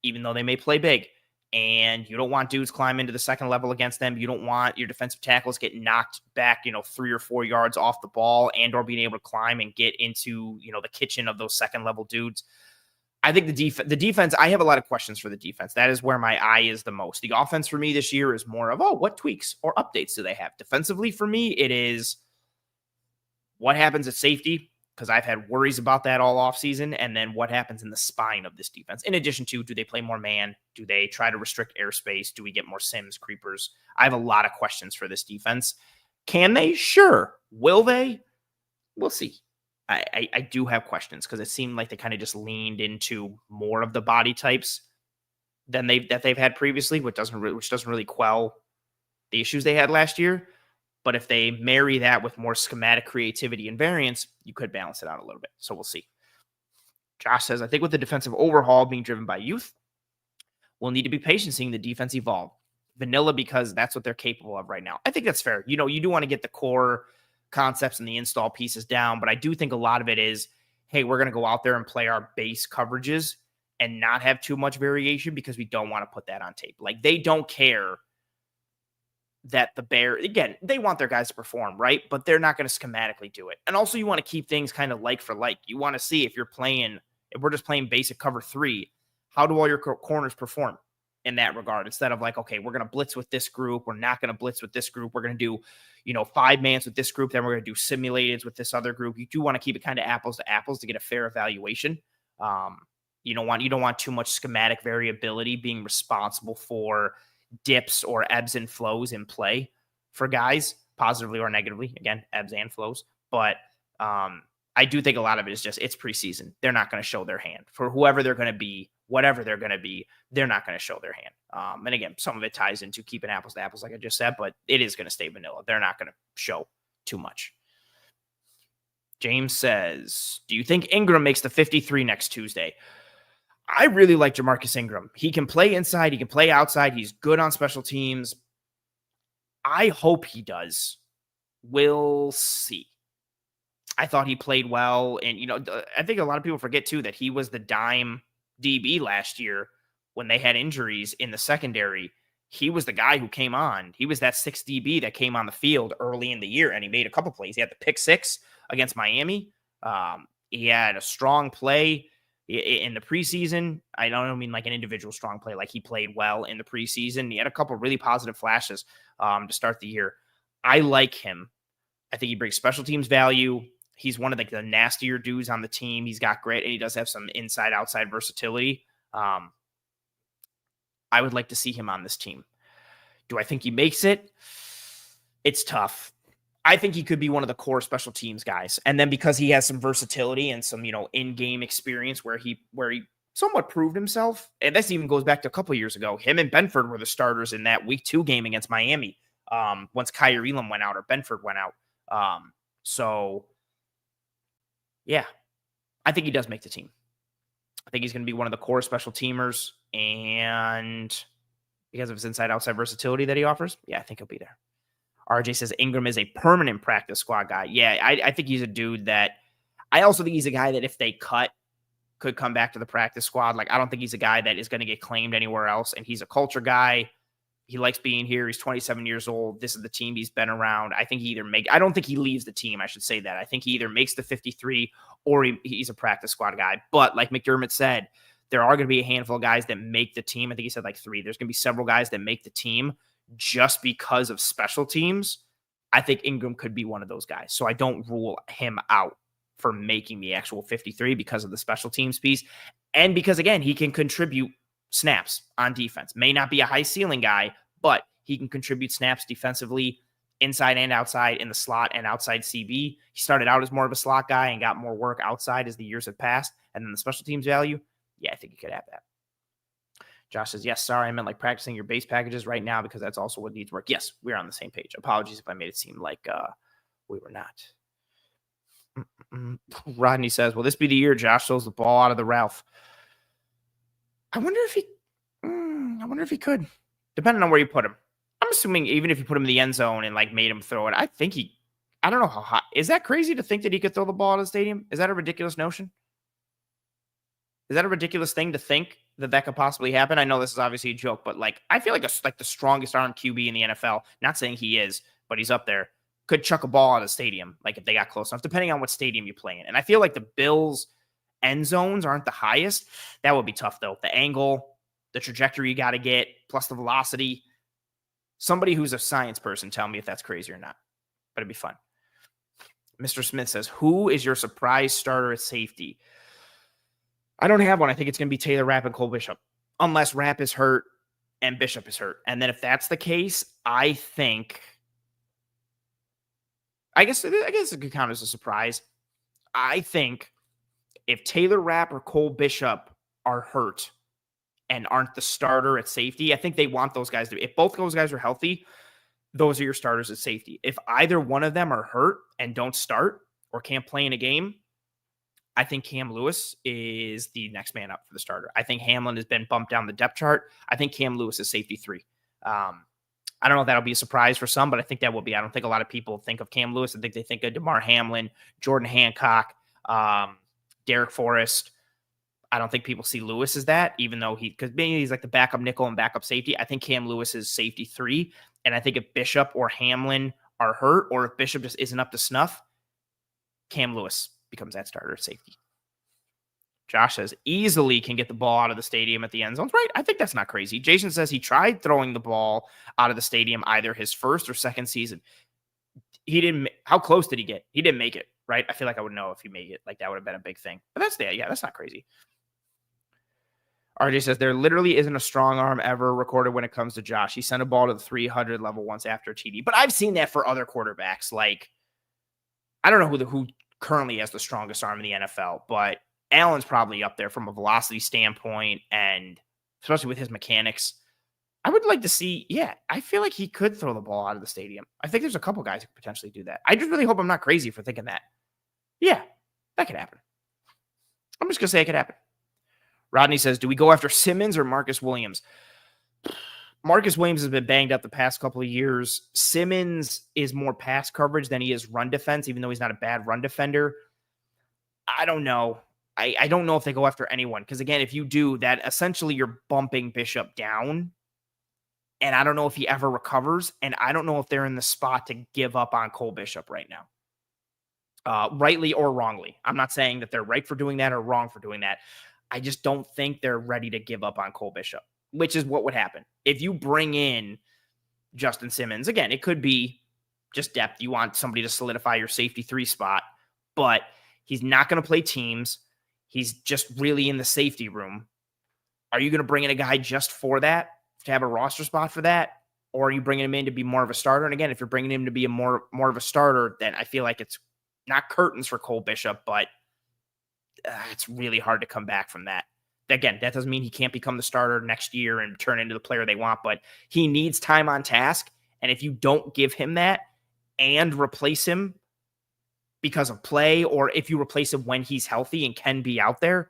even though they may play big. And you don't want dudes climb into the second level against them. You don't want your defensive tackles getting knocked back, 3 or 4 yards off the ball, and or being able to climb and get into, the kitchen of those second level dudes. I think the defense, I have a lot of questions for the defense. That is where my eye is the most. The offense for me this year is more of, what tweaks or updates do they have? Defensively for me, it is what happens at safety, because I've had worries about that all offseason, and then what happens in the spine of this defense. In addition to, do they play more man? Do they try to restrict airspace? Do we get more Sims, creepers? I have a lot of questions for this defense. Can they? Sure. Will they? We'll see. I do have questions, because it seemed like they kind of just leaned into more of the body types than they've had previously, which doesn't really quell the issues they had last year. But if they marry that with more schematic creativity and variance, you could balance it out a little bit. So we'll see. Josh says, I think with the defensive overhaul being driven by youth, we'll need to be patient seeing the defense evolve. Vanilla, because that's what they're capable of right now. I think that's fair. You do want to get the core concepts and the install pieces down, but I do think a lot of it is, hey, we're going to go out there and play our base coverages and not have too much variation, because we don't want to put that on tape. Like, they don't care that the Bears, again, they want their guys to perform, right? But they're not going to schematically do it. And also, you want to keep things kind of like for like. You want to see if we're just playing basic cover 3, how do all your corners perform in that regard? Instead of like, okay, we're going to blitz with this group, we're not going to blitz with this group, we're going to do 5-mans with this group, then we're going to do simulateds with this other group. You do want to keep it kind of apples to apples to get a fair evaluation. You don't want too much schematic variability being responsible for dips or ebbs and flows in play for guys, positively or negatively. Again, ebbs and flows. But I do think a lot of it is just, it's preseason. They're not going to show their hand for whoever they're going to be whatever they're going to be, they're not going to show their hand. And again, some of it ties into keeping apples to apples, like I just said, but it is going to stay vanilla. They're not going to show too much. James says, do you think Ingram makes the 53 next Tuesday? I really like Jamarcus Ingram. He can play inside. He can play outside. He's good on special teams. I hope he does. We'll see. I thought he played well. And, I think a lot of people forget, too, that he was the dime DB last year when they had injuries in the secondary. He was the guy who came on. He was that 6th DB that came on the field early in the year, and he made a couple plays. He had the pick 6 against Miami. He had a strong play in the preseason. I don't mean like an individual strong play, like he played well in the preseason. He had a couple really positive flashes to start the year. I like him. I think he brings special teams value. He's one of the nastier dudes on the team. He's got grit, and he does have some inside-outside versatility. I would like to see him on this team. Do I think he makes it? It's tough. I think he could be one of the core special teams guys. And then because he has some versatility and some, in-game experience where he somewhat proved himself, and this even goes back to a couple years ago, him and Benford were the starters in that week 2 game against Miami. Once Kyer Elam went out or Benford went out. So yeah, I think he does make the team. I think he's going to be one of the core special teamers, and because of his inside-outside versatility that he offers, yeah, I think he'll be there. RJ says Ingram is a permanent practice squad guy. Yeah, I think he's a dude that I also think he's a guy that if they cut could come back to the practice squad. Like, I don't think he's a guy that is going to get claimed anywhere else. And he's a culture guy. He likes being here. He's 27 years old. This is the team he's been around. I think I don't think he leaves the team. I should say that. I think he either makes the 53 or he's a practice squad guy. But like McDermott said, there are going to be a handful of guys that make the team. I think he said like 3. There's going to be several guys that make the team just because of special teams. I think Ingram could be one of those guys. So I don't rule him out for making the actual 53 because of the special teams piece. And because, again, he can contribute snaps on defense. May not be a high ceiling guy, but he can contribute snaps defensively inside and outside in the slot and outside CB. He started out as more of a slot guy and got more work outside as the years have passed. And then the special teams value, yeah, I think he could have that. Josh says, yes, sorry, I meant like practicing your base packages right now because that's also what needs work. Yes, we're on the same page. Apologies if I made it seem like we were not. Rodney says, will this be the year Josh throws the ball out of the Ralph? I wonder if he could, depending on where you put him. I'm assuming even if you put him in the end zone and like made him throw it, I don't know how high. Is that crazy to think that he could throw the ball out of the stadium? Is that a ridiculous notion? Is that a ridiculous thing to think that could possibly happen? I know this is obviously a joke, but like I feel like the strongest arm QB in the NFL, not saying he is, but he's up there, could chuck a ball out of the stadium, like if they got close enough, depending on what stadium you play in. And I feel like the Bills' end zones aren't the highest. That would be tough, though. The angle, the trajectory you got to get, plus the velocity. Somebody who's a science person, tell me if that's crazy or not. But it'd be fun. Mr. Smith says, who is your surprise starter at safety? I don't have one. I think it's going to be Taylor Rapp and Cole Bishop, unless Rapp is hurt and Bishop is hurt. And then if that's the case, I guess it could count as a surprise. I think if Taylor Rapp or Cole Bishop are hurt and aren't the starter at safety, I think they want those guys to. If both those guys are healthy, those are your starters at safety. If either one of them are hurt and don't start or can't play in a game, I think Cam Lewis is the next man up for the starter. I think Hamlin has been bumped down the depth chart. I think Cam Lewis is safety 3. I don't know if that'll be a surprise for some, but I think that will be. I don't think a lot of people think of Cam Lewis. I think they think of DeMar Hamlin, Jordan Hancock, Derek Forrest. I don't think people see Lewis as that, even though because maybe he's like the backup nickel and backup safety. I think Cam Lewis is safety 3. And I think if Bishop or Hamlin are hurt, or if Bishop just isn't up to snuff, Cam Lewis becomes that starter at safety. Josh says easily can get the ball out of the stadium at the end zones. Right. I think that's not crazy. Jason says he tried throwing the ball out of the stadium either his first or second season. He didn't. How close did he get? He didn't make it. Right. I feel like I would know if he made it. Like that would have been a big thing. But that's not crazy. RJ says there literally isn't a strong arm ever recorded when it comes to Josh. He sent a ball to the 300 level once after a TD. But I've seen that for other quarterbacks. Like I don't know who currently has the strongest arm in the NFL, but Allen's probably up there from a velocity standpoint, and especially with his mechanics. I would like to see, I feel like he could throw the ball out of the stadium. I think there's a couple guys who could potentially do that. I just really hope I'm not crazy for thinking that. Yeah, that could happen. I'm just going to say it could happen. Rodney says, do we go after Simmons or Marcus Williams? Marcus Williams has been banged up the past couple of years. Simmons is more pass coverage than he is run defense, even though he's not a bad run defender. I don't know. I don't know if they go after anyone. Because, again, if you do that, essentially you're bumping Bishop down. And I don't know if he ever recovers. And I don't know if they're in the spot to give up on Cole Bishop right now. Rightly or wrongly. I'm not saying that they're right for doing that or wrong for doing that. I just don't think they're ready to give up on Cole Bishop, which is what would happen. If you bring in Justin Simmons, again, it could be just depth. You want somebody to solidify your safety 3 spot, but he's not going to play teams. He's just really in the safety room. Are you going to bring in a guy just for that, to have a roster spot for that? Or are you bringing him in to be more of a starter? And again, if you're bringing him to be more of a starter, then I feel like it's not curtains for Cole Bishop, but it's really hard to come back from that. Again, that doesn't mean he can't become the starter next year and turn into the player they want, but he needs time on task. And if you don't give him that and replace him because of play, or if you replace him when he's healthy and can be out there,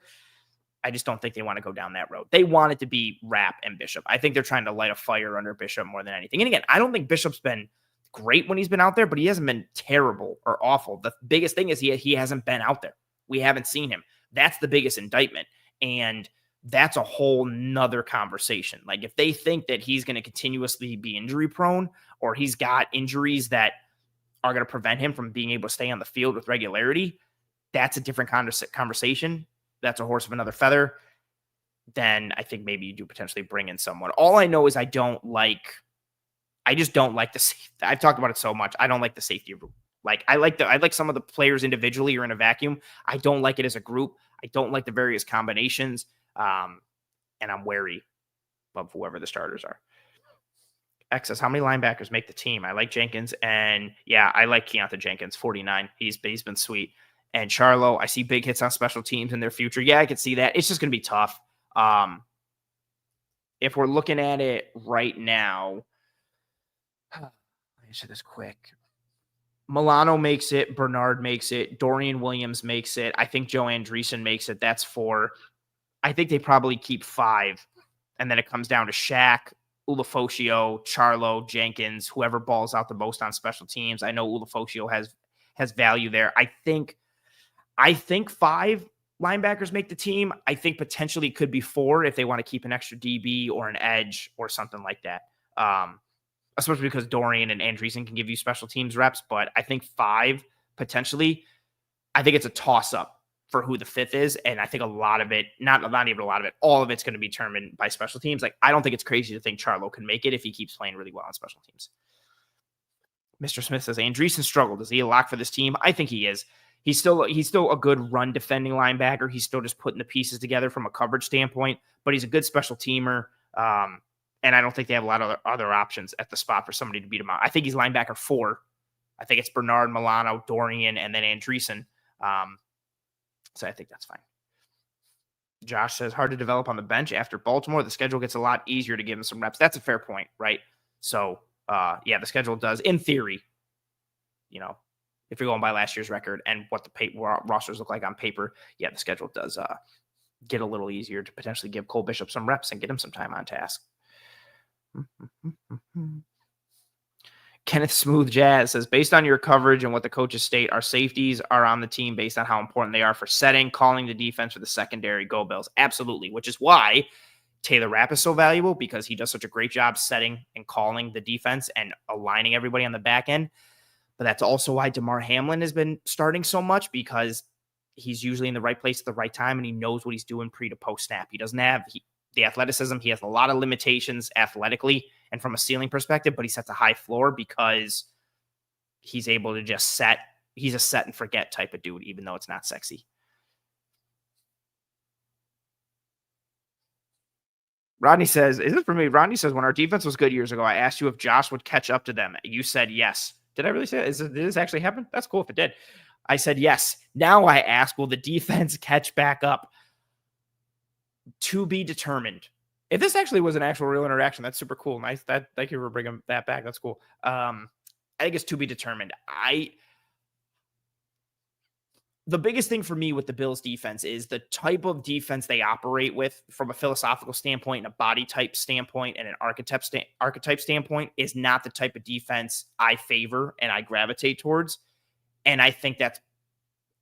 I just don't think they want to go down that road. They want it to be Rapp and Bishop. I think they're trying to light a fire under Bishop more than anything. And again, I don't think Bishop's been great when he's been out there, but he hasn't been terrible or awful. The biggest thing is he hasn't been out there. We haven't seen him. That's the biggest indictment. And that's a whole nother conversation. Like, if they think that he's going to continuously be injury prone, or he's got injuries that are going to prevent him from being able to stay on the field with regularity, that's a different conversation. That's a horse of another feather. Then I think maybe you do potentially bring in someone. All I know is I just don't like the, I've talked about it so much. I don't like the safety room. Like, I like some of the players individually or in a vacuum. I don't like it as a group. I don't like the various combinations. And I'm wary of whoever the starters are. X says, how many linebackers make the team? I like Jenkins. And yeah, I like Keontae Jenkins, 49. He's been sweet. And Charlo, I see big hits on special teams in their future. Yeah, I could see that. It's just going to be tough. If we're looking at it right now, let me say this quick. Milano makes it. Bernard makes it. Dorian Williams makes it. I think Joe Andreessen makes it. That's 4. I think they probably keep 5. And then it comes down to Shaq, Ulofoshio, Charlo, Jenkins, whoever balls out the most on special teams. I know Ulofoshio has value there. I think 5 linebackers make the team. I think potentially it could be 4 if they want to keep an extra DB or an edge or something like that. Especially because Dorian and Andreessen can give you special teams reps, but I think 5 potentially. I think it's a toss-up for who the 5th is, and I think a lot of it, not even a lot of it, all of it's going to be determined by special teams. Like, I don't think it's crazy to think Charlo can make it if he keeps playing really well on special teams. Mr. Smith says, Andreessen struggled. Is he a lock for this team? I think he is. He's still a good run defending linebacker. He's still just putting the pieces together from a coverage standpoint, but he's a good special teamer. And I don't think they have a lot of other options at the spot for somebody to beat him out. I think he's linebacker 4. I think it's Bernard, Milano, Dorian, and then Andreessen. So I think that's fine. Josh says, hard to develop on the bench after Baltimore. The schedule gets a lot easier to give him some reps. That's a fair point, right? So, the schedule does, in theory, if you're going by last year's record and what the rosters look like on paper, the schedule does get a little easier to potentially give Cole Bishop some reps and get him some time on task. Kenneth Smooth Jazz says, based on your coverage and what the coaches state, our safeties are on the team based on how important they are for setting, calling the defense for the secondary. Go Bills. Absolutely. Which is why Taylor Rapp is so valuable, because he does such a great job setting and calling the defense and aligning everybody on the back end. But that's also why DeMar Hamlin has been starting so much, because he's usually in the right place at the right time and he knows what he's doing pre to post snap. He doesn't have the athleticism. He has a lot of limitations athletically and from a ceiling perspective, but he sets a high floor because he's able to just set. He's a set and forget type of dude, even though it's not sexy. Rodney says, is it for me? Rodney says, when our defense was good years ago, I asked you if Josh would catch up to them. You said yes. Did I really say that? Did this actually happen? That's cool if it did. I said yes. Now I ask, will the defense catch back up? To be determined. If this actually was an actual real interaction, that's super cool. Nice. Thank you for bringing that back. That's cool. I think it's to be determined. The biggest thing for me with the Bills defense is the type of defense they operate with from a philosophical standpoint, and a body type standpoint, and an archetype standpoint is not the type of defense I favor and I gravitate towards. And I think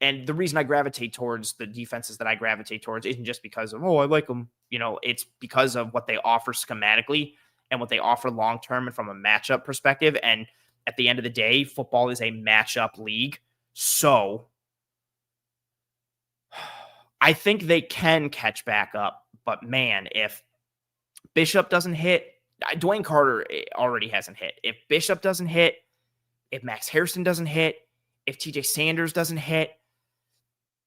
and the reason I gravitate towards the defenses that I gravitate towards isn't just because of, I like them. It's because of what they offer schematically and what they offer long-term and from a matchup perspective. And at the end of the day, football is a matchup league. So I think they can catch back up, but man, if Bishop doesn't hit, Dwayne Carter already hasn't hit. If Bishop doesn't hit, if Max Harrison doesn't hit, if TJ Sanders doesn't hit,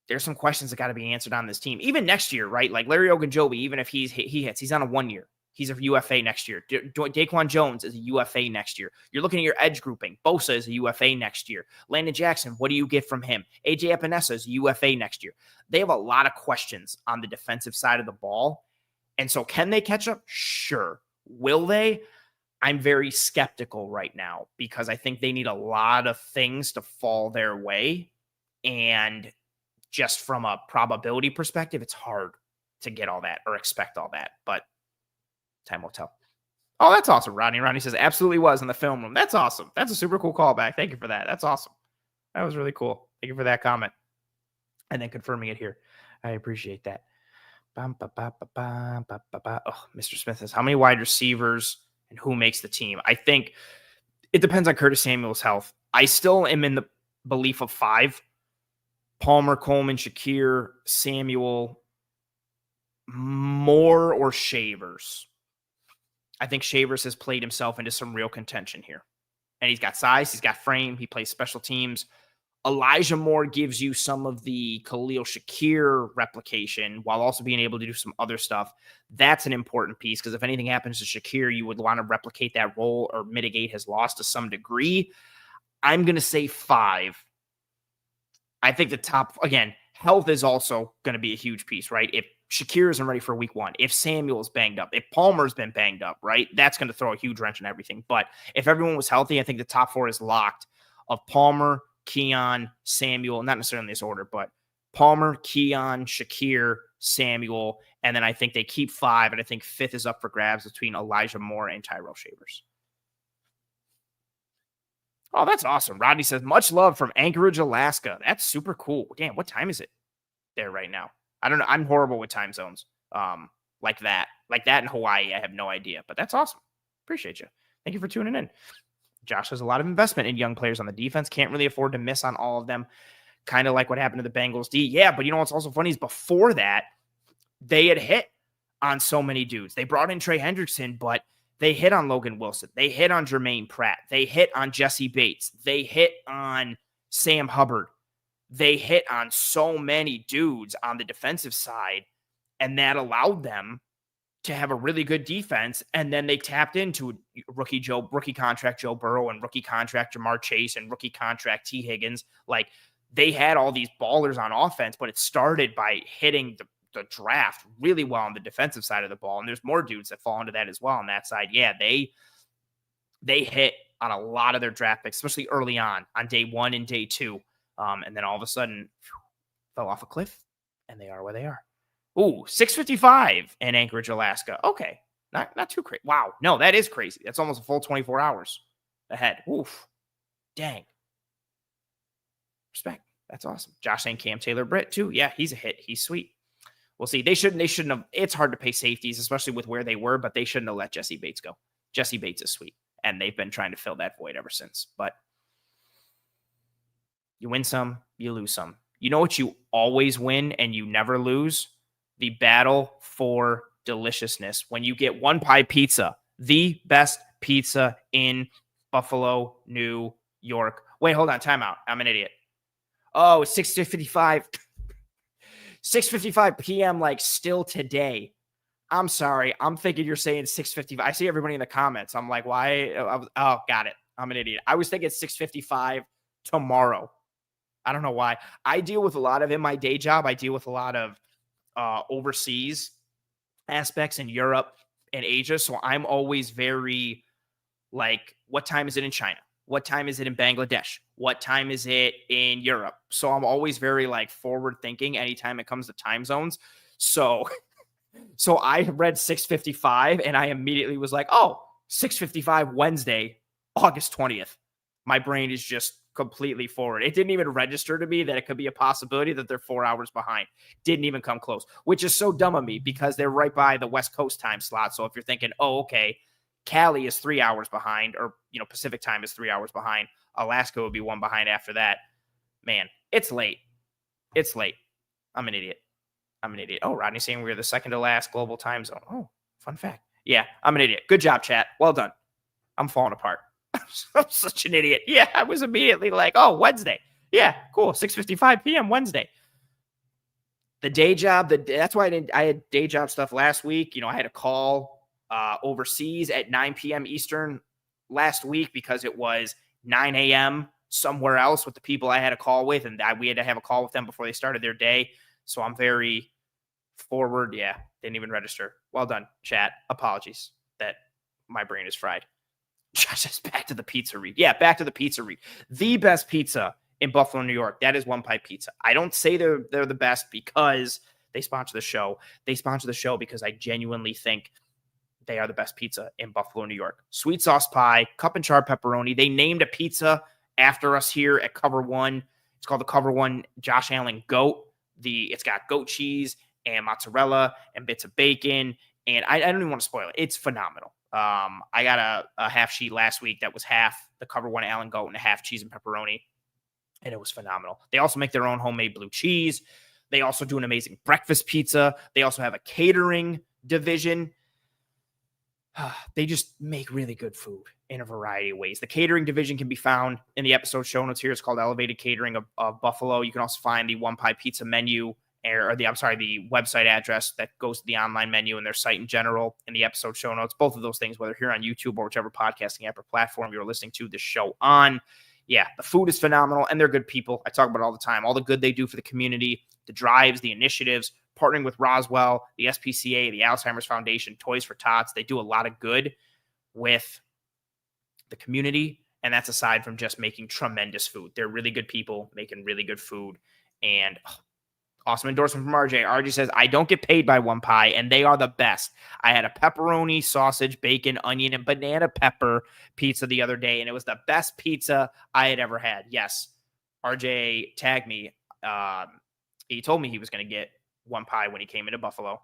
there's some questions that got to be answered on this team. Even next year, right? Like Larry Ogunjobi, even if he hits, he's on a 1 year. He's a UFA next year. Daquan Jones is a UFA next year. You're looking at your edge grouping. Bosa is a UFA next year. Landon Jackson, what do you get from him? AJ Epinesa is a UFA next year. They have a lot of questions on the defensive side of the ball. And so can they catch up? Sure. Will they? I'm very skeptical right now because I think they need a lot of things to fall their way. And just from a probability perspective, it's hard to get all that or expect all that. But time will tell. Oh, that's awesome, Rodney. Rodney says, absolutely was in the film room. That's awesome. That's a super cool callback. Thank you for that. That's awesome. That was really cool. Thank you for that comment. And then confirming it here. I appreciate that. Oh, Mr. Smith says, how many wide receivers and who makes the team? I think it depends on Curtis Samuel's health. I still am in the belief of 5. Palmer, Coleman, Shakir, Samuel, Moore, or Shavers. I think Shavers has played himself into some real contention here. And he's got size, he's got frame, he plays special teams. Elijah Moore gives you some of the Khalil Shakir replication while also being able to do some other stuff. That's an important piece because if anything happens to Shakir, you would want to replicate that role or mitigate his loss to some degree. I'm going to say 5. I think the top, again, health is also going to be a huge piece, right? If Shakir isn't ready for week 1, if Samuel's banged up, if Palmer's been banged up, right? That's going to throw a huge wrench in everything. But if everyone was healthy, I think the top 4 is locked of Palmer, Keon, Samuel, not necessarily in this order, but Palmer, Keon, Shakir, Samuel, and then I think they keep 5, and I think 5th is up for grabs between Elijah Moore and Tyrell Shavers. Oh, that's awesome. Rodney says, much love from Anchorage, Alaska. That's super cool. Damn, what time is it there right now? I don't know. I'm horrible with time zones like that. Like that in Hawaii, I have no idea. But that's awesome. Appreciate you. Thank you for tuning in. Josh has a lot of investment in young players on the defense. Can't really afford to miss on all of them. Kind of like what happened to the Bengals D. Yeah, but you know what's also funny is before that, they had hit on so many dudes. They brought in Trey Hendrickson, but they hit on Logan Wilson. They hit on Jermaine Pratt. They hit on Jesse Bates. They hit on Sam Hubbard. They hit on so many dudes on the defensive side, and that allowed them to have a really good defense. And then they tapped into rookie contract Joe Burrow and rookie contract Jamar Chase and rookie contract T. Higgins. Like they had all these ballers on offense, but it started by hitting the draft really well on the defensive side of the ball. And there's more dudes that fall into that as well on that side. Yeah, they hit on a lot of their draft picks, especially early on day 1 and day 2. And then all of a sudden fell off a cliff and they are where they are. Ooh, 6:55 in Anchorage, Alaska. Okay. Not too crazy. Wow. No, that is crazy. That's almost a full 24 hours ahead. Oof. Dang. Respect. That's awesome. Josh saying Cam Taylor Britt too. Yeah, he's a hit. He's sweet. We'll see. They shouldn't have. It's hard to pay safeties, especially with where they were, but they shouldn't have let Jesse Bates go. Jesse Bates is sweet, and they've been trying to fill that void ever since. But you win some, you lose some. You know what you always win and you never lose? The battle for deliciousness. When you get One Pie Pizza, the best pizza in Buffalo, New York. Wait, hold on. Time out. I'm an idiot. Oh, it's 6:55. 6:55 p.m. like still today. I'm sorry. I'm thinking you're saying 6:55. I see everybody in the comments. I'm like, why? Oh, got it. I'm an idiot. I was thinking 6:55 tomorrow. I don't know why. I deal with a lot of, in my day job, I deal with a lot of overseas aspects in Europe and Asia. So I'm always very like, what time is it in China? What time is it in Bangladesh? What time is it in Europe? So I'm always very like forward thinking anytime it comes to time zones. So I read 6:55 and I immediately was like, oh, 6:55 Wednesday, August 20th. My brain is just completely forward. It didn't even register to me that it could be a possibility that they're 4 hours behind. Didn't even come close, which is so dumb of me because they're right by the West Coast time slot. So if you're thinking, oh, okay, Cali is 3 hours behind, or Pacific time is 3 hours behind, Alaska would be one behind after that. Man, it's late. It's late. I'm an idiot. Oh, Rodney's saying we're the second to last global time zone. Oh, fun fact. Yeah, I'm an idiot. Good job, chat. Well done. I'm falling apart. I'm such an idiot. Yeah, I was immediately like, oh, Wednesday. Yeah, cool. 6:55 p.m. Wednesday. The day job, that's why I had day job stuff last week. I had a call overseas at 9 p.m. Eastern last week because it was 9 a.m. somewhere else with the people I had a call with, and we had to have a call with them before they started their day. So I'm very forward. Yeah, didn't even register. Well done, chat. Apologies that my brain is fried. Just back to the pizza read. Yeah, back to the pizza read. The best pizza in Buffalo, New York. That is One Pie Pizza. I don't say they're the best because they sponsor the show. They sponsor the show because I genuinely think they are the best pizza in Buffalo, New York. Sweet sauce pie, cup and char pepperoni. They named a pizza after us here at Cover One. It's called the Cover One Josh Allen Goat. It's got goat cheese and mozzarella and bits of bacon. And I don't even want to spoil it. It's phenomenal. I got a half sheet last week that was half the Cover One Allen Goat and a half cheese and pepperoni. And it was phenomenal. They also make their own homemade blue cheese. They also do an amazing breakfast pizza. They also have a catering division. They just make really good food in a variety of ways. The catering division can be found in the episode show notes here. It's called Elevated Catering of Buffalo. You can also find the One Pie Pizza menu the website address that goes to the online menu and their site in general in the episode show notes. Both of those things, whether here on YouTube or whichever podcasting app or platform you're listening to this show on. Yeah, the food is phenomenal and they're good people. I talk about it all the time. All the good they do for the community, the drives, the initiatives, partnering with Roswell, the SPCA, the Alzheimer's Foundation, Toys for Tots. They do a lot of good with the community. And that's aside from just making tremendous food. They're really good people making really good food. And awesome endorsement from RJ. RJ says, I don't get paid by One Pie, and they are the best. I had a pepperoni, sausage, bacon, onion, and banana pepper pizza the other day, and it was the best pizza I had ever had. Yes, RJ tagged me. He told me he was going to get One Pie when he came into Buffalo,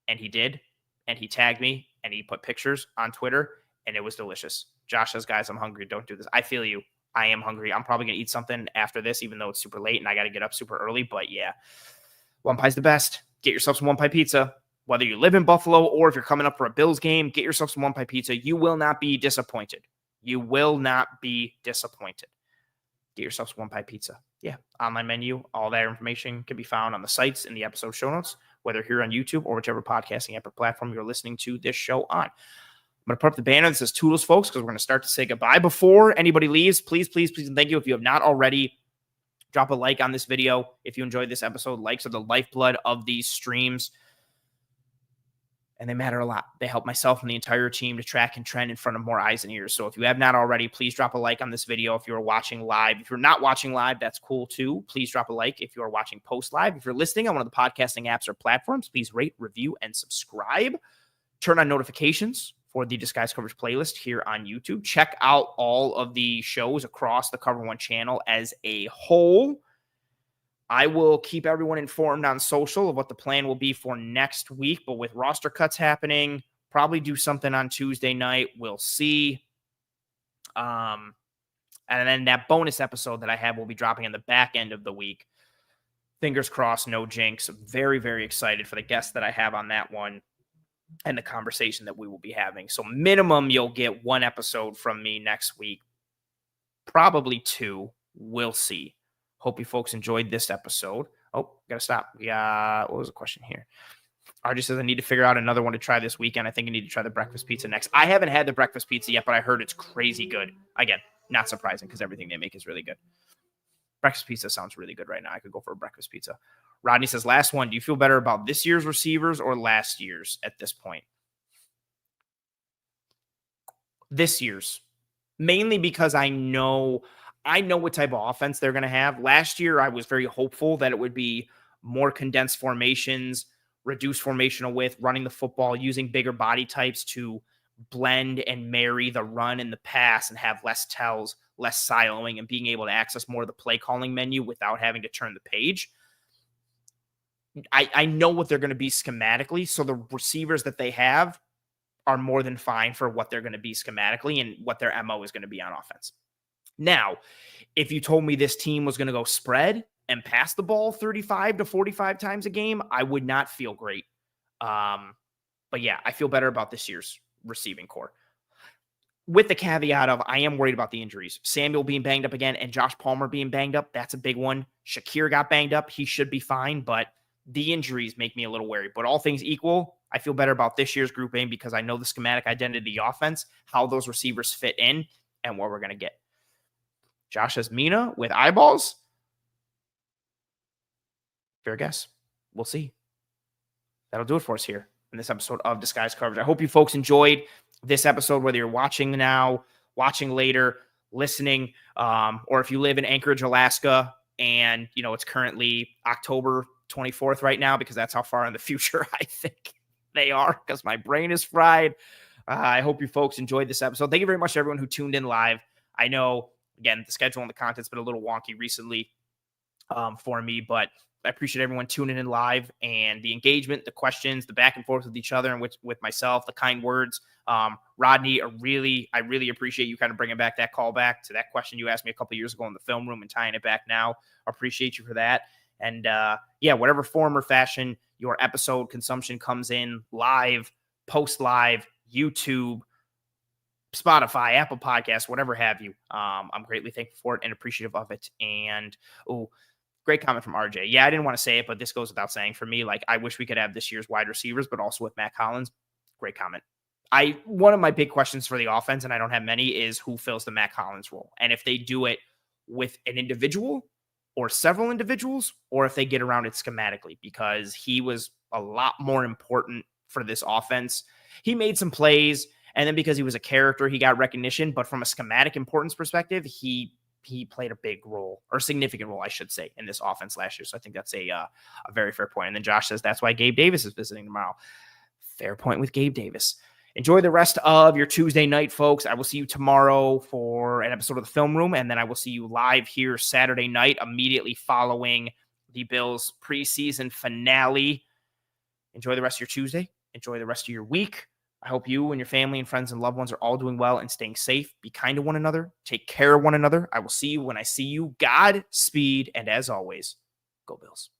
and he did, and he tagged me, and he put pictures on Twitter, and it was delicious. Josh says, guys, I'm hungry. Don't do this. I feel you. I am hungry. I'm probably going to eat something after this, even though it's super late, and I got to get up super early, but yeah. One Pie's the best. Get yourself some One Pie pizza. Whether you live in Buffalo or if you're coming up for a Bills game, get yourself some One Pie pizza. You will not be disappointed. You will not be disappointed. Get yourself some One Pie pizza. Yeah, online menu. All that information can be found on the sites in the episode show notes, whether here on YouTube or whichever podcasting app or platform you're listening to this show on. I'm going to put up the banner that says Toodles, folks, because we're going to start to say goodbye. Before anybody leaves, please, please, please, and thank you. If you have not already, drop a like on this video. If you enjoyed this episode, likes are the lifeblood of these streams, and they matter a lot. They help myself and the entire team to track and trend in front of more eyes and ears. So if you have not already, please drop a like on this video. If you're watching live, if you're not watching live, that's cool too. Please drop a like if you are watching post live. If you're listening on one of the podcasting apps or platforms, please rate, review, and subscribe. Turn on notifications for the Disguise Coverage playlist here on YouTube. Check out all of the shows across the Cover One channel as a whole. I will keep everyone informed on social of what the plan will be for next week, but with roster cuts happening, probably do something on Tuesday night. We'll see. And then that bonus episode that I have will be dropping in the back end of the week. Fingers crossed, no jinx. Very, very excited for the guests that I have on that one and the conversation that we will be having. So minimum, you'll get one episode from me next week. Probably two. We'll see. Hope you folks enjoyed this episode. Oh, gotta stop. Yeah, what was the question here? RJ says, I need to figure out another one to try this weekend. I think I need to try the breakfast pizza next. I haven't had the breakfast pizza yet, but I heard it's crazy good. Again, not surprising because everything they make is really good. Breakfast pizza sounds really good right now. I could go for a breakfast pizza. Rodney says, last one. Do you feel better about this year's receivers or last year's at this point? This year's. Mainly because I know what type of offense they're going to have. Last year, I was very hopeful that it would be more condensed formations, reduced formational width, running the football, using bigger body types to blend and marry the run and the pass and have less tells, less siloing, and being able to access more of the play calling menu without having to turn the page. I know what they're going to be schematically, so the receivers that they have are more than fine for what they're going to be schematically and what their MO is going to be on offense. Now, if you told me this team was going to go spread and pass the ball 35 to 45 times a game, I would not feel great. But yeah, I feel better about this year's receiving core. With the caveat of I am worried about the injuries. Samuel being banged up again and Josh Palmer being banged up, that's a big one. Shakir got banged up. He should be fine, but the injuries make me a little wary. But all things equal, I feel better about this year's grouping because I know the schematic identity of the offense, how those receivers fit in, and what we're going to get. Josh says Mina with eyeballs. Fair guess. We'll see. That'll do it for us here in this episode of Disguised Coverage. I hope you folks enjoyed this episode, whether you're watching now, watching later, listening, or if you live in Anchorage, Alaska, and it's currently October 24th right now, because that's how far in the future I think they are, because my brain is fried. I hope you folks enjoyed this episode. Thank you very much to everyone who tuned in live. I know, again, the schedule and the content's been a little wonky recently for me, but I appreciate everyone tuning in live and the engagement, the questions, the back and forth with each other and with myself, the kind words. Rodney, I really appreciate you kind of bringing back that call back to that question you asked me a couple years ago in the film room and tying it back now. I appreciate you for that. And whatever form or fashion your episode consumption comes in, live, post live, YouTube, Spotify, Apple Podcasts, whatever have you. I'm greatly thankful for it and appreciative of it. And great comment from RJ. Yeah, I didn't want to say it, but this goes without saying for me. Like, I wish we could have this year's wide receivers, but also with Matt Collins. Great comment. One of my big questions for the offense, and I don't have many, is who fills the Matt Collins role. And if they do it with an individual or several individuals, or if they get around it schematically, because he was a lot more important for this offense. He made some plays, and then because he was a character, he got recognition. But from a schematic importance perspective, he played a big role, or significant role, I should say, in this offense last year. So I think that's a very fair point. And then Josh says that's why Gabe Davis is visiting tomorrow. Fair point with Gabe Davis. Enjoy the rest of your Tuesday night, folks. I will see you tomorrow for an episode of the Film Room, and then I will see you live here Saturday night, immediately following the Bills preseason finale. Enjoy the rest of your Tuesday. Enjoy the rest of your week. I hope you and your family and friends and loved ones are all doing well and staying safe. Be kind to one another. Take care of one another. I will see you when I see you. Godspeed. And as always, go Bills.